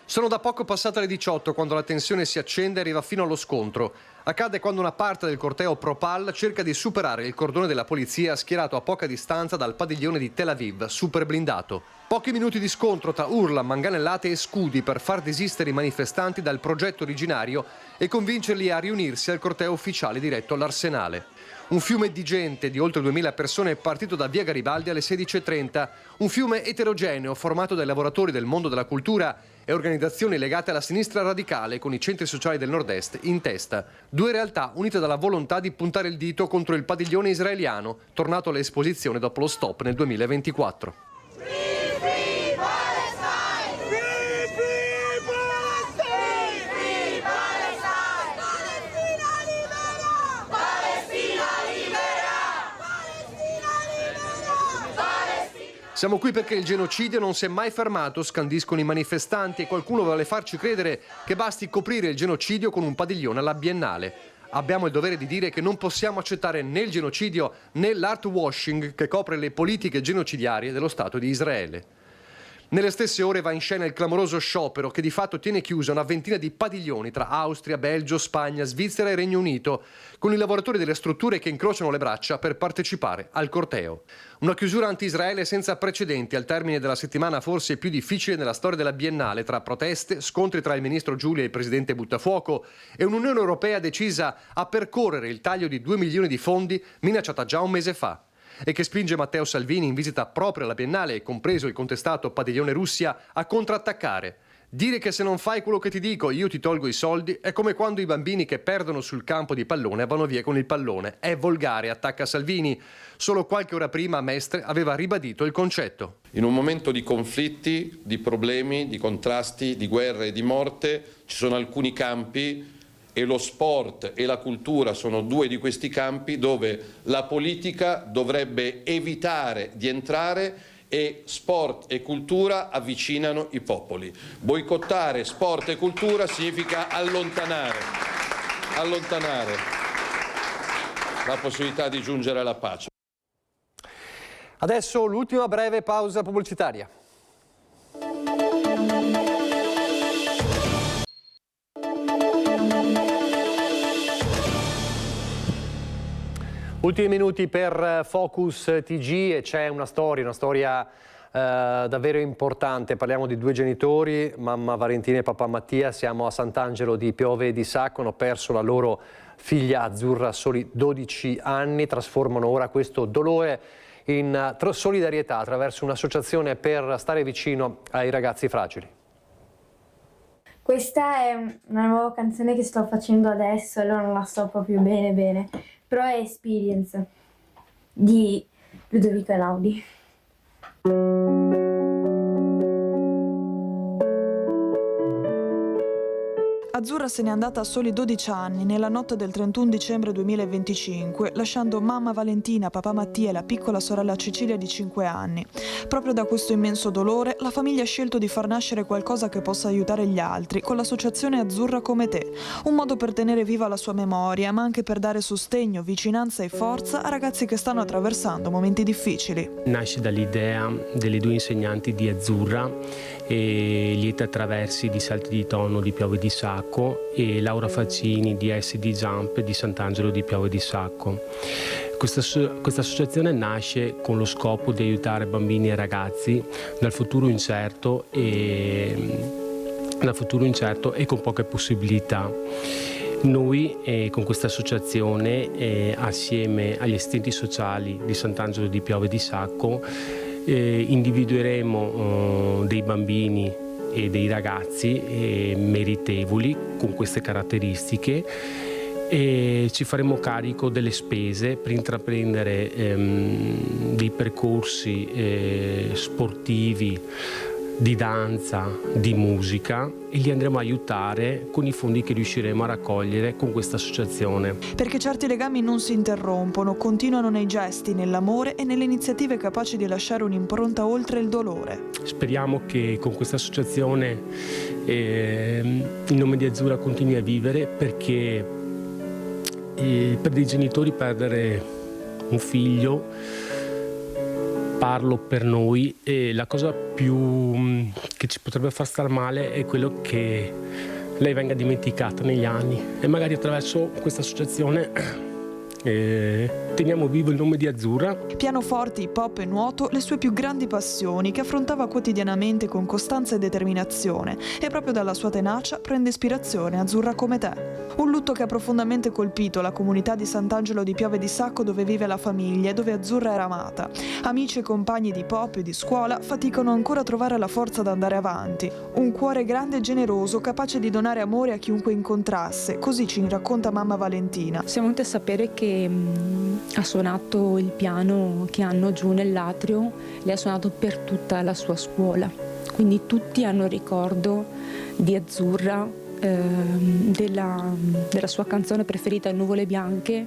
Sono da poco passate le 18 quando la tensione si accende e arriva fino allo scontro. Accade quando una parte del corteo Propal cerca di superare il cordone della polizia schierato a poca distanza dal padiglione di Tel Aviv, super blindato. Pochi minuti di scontro tra urla, manganellate e scudi per far desistere i manifestanti dal progetto originario e convincerli a riunirsi al corteo ufficiale diretto all'Arsenale. Un fiume di gente di oltre 2000 persone è partito da via Garibaldi alle 16:30, un fiume eterogeneo formato dai lavoratori del mondo della cultura e organizzazioni legate alla sinistra radicale con i centri sociali del nord-est in testa. Due realtà unite dalla volontà di puntare il dito contro il padiglione israeliano, tornato all'esposizione dopo lo stop nel 2024. Siamo qui perché il genocidio non si è mai fermato, scandiscono i manifestanti, e qualcuno vuole farci credere che basti coprire il genocidio con un padiglione alla Biennale. Abbiamo il dovere di dire che non possiamo accettare né il genocidio né l'art washing che copre le politiche genocidiarie dello Stato di Israele. Nelle stesse ore va in scena il clamoroso sciopero che di fatto tiene chiusa una ventina di padiglioni tra Austria, Belgio, Spagna, Svizzera e Regno Unito, con i lavoratori delle strutture che incrociano le braccia per partecipare al corteo. Una chiusura anti-Israele senza precedenti al termine della settimana forse più difficile nella storia della Biennale, tra proteste, scontri tra il ministro Giulia e il presidente Buttafuoco e un'Unione Europea decisa a percorrere il taglio di 2 milioni di fondi minacciata già un mese fa, e che spinge Matteo Salvini, in visita proprio alla Biennale, compreso il contestato padiglione Russia, a contrattaccare. Dire che se non fai quello che ti dico io ti tolgo i soldi è come quando i bambini che perdono sul campo di pallone vanno via con il pallone. È volgare, attacca Salvini. Solo qualche ora prima Mestre aveva ribadito il concetto. In un momento di conflitti, di problemi, di contrasti, di guerre e di morte, ci sono alcuni campi, e lo sport e la cultura sono due di questi campi dove la politica dovrebbe evitare di entrare, e sport e cultura avvicinano i popoli. Boicottare sport e cultura significa allontanare la possibilità di giungere alla pace. Adesso l'ultima breve pausa pubblicitaria. Ultimi minuti per Focus TG e c'è una storia davvero importante. Parliamo di due genitori, mamma Valentina e papà Mattia. Siamo a Sant'Angelo di Piove di Sacco, hanno perso la loro figlia azzurra a soli 12 anni, trasformano ora questo dolore in solidarietà attraverso un'associazione per stare vicino ai ragazzi fragili. Questa è una nuova canzone che sto facendo adesso, allora non la so proprio bene, però è Experience di Ludovico Einaudi. Azzurra se n'è andata a soli 12 anni, nella notte del 31 dicembre 2025, lasciando mamma Valentina, papà Mattia e la piccola sorella Cecilia di 5 anni. Proprio da questo immenso dolore, la famiglia ha scelto di far nascere qualcosa che possa aiutare gli altri, con l'associazione Azzurra come te. Un modo per tenere viva la sua memoria, ma anche per dare sostegno, vicinanza e forza a ragazzi che stanno attraversando momenti difficili. Nasce dall'idea delle due insegnanti di Azzurra, Lieta Traversi di Salti di Tonno di Piove di Sacco e Laura Faccini di SD Jump di Sant'Angelo di Piove di Sacco. Questa associazione nasce con lo scopo di aiutare bambini e ragazzi dal futuro incerto e con poche possibilità. Noi con questa associazione, assieme agli assistenti sociali di Sant'Angelo di Piove di Sacco, individueremo dei bambini e dei ragazzi meritevoli con queste caratteristiche e ci faremo carico delle spese per intraprendere dei percorsi sportivi, di danza, di musica e li andremo a aiutare con i fondi che riusciremo a raccogliere con questa associazione. Perché certi legami non si interrompono, continuano nei gesti, nell'amore e nelle iniziative capaci di lasciare un'impronta oltre il dolore. Speriamo che con questa associazione il nome di Azzurra continui a vivere, perché per dei genitori perdere un figlio, parlo per noi, e la cosa più che ci potrebbe far star male è quello che lei venga dimenticata negli anni, e magari attraverso questa associazione teniamo vivo il nome di Azzurra. Pianoforti, hip hop e nuoto, le sue più grandi passioni, che affrontava quotidianamente con costanza e determinazione, e proprio dalla sua tenacia prende ispirazione Azzurra come te. Un lutto che ha profondamente colpito la comunità di Sant'Angelo di Piove di Sacco, dove vive la famiglia e dove Azzurra era amata. Amici e compagni di pop e di scuola faticano ancora a trovare la forza da andare avanti. Un cuore grande e generoso, capace di donare amore a chiunque incontrasse, così ci racconta mamma Valentina. Siamo venuti a sapere che ha suonato il piano che hanno giù nell'atrio, le ha suonato per tutta la sua scuola, quindi tutti hanno ricordo di Azzurra, della sua canzone preferita, Nuvole Bianche,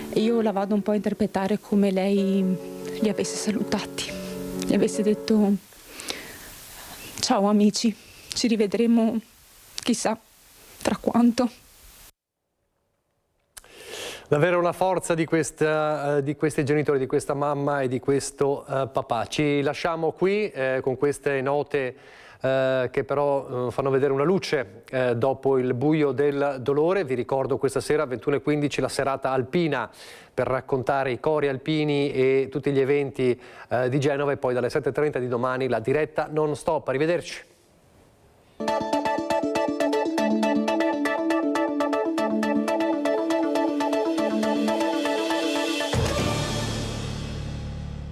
e io la vado un po' a interpretare come lei li avesse salutati, gli avesse detto ciao amici, ci rivedremo chissà tra quanto. Davvero una forza di questi genitori, di questa mamma e di questo papà. Ci lasciamo qui con queste note che però fanno vedere una luce dopo il buio del dolore. Vi ricordo questa sera 21:15 la serata alpina per raccontare i cori alpini e tutti gli eventi di Genova, e poi dalle 7:30 di domani la diretta non stop. Arrivederci.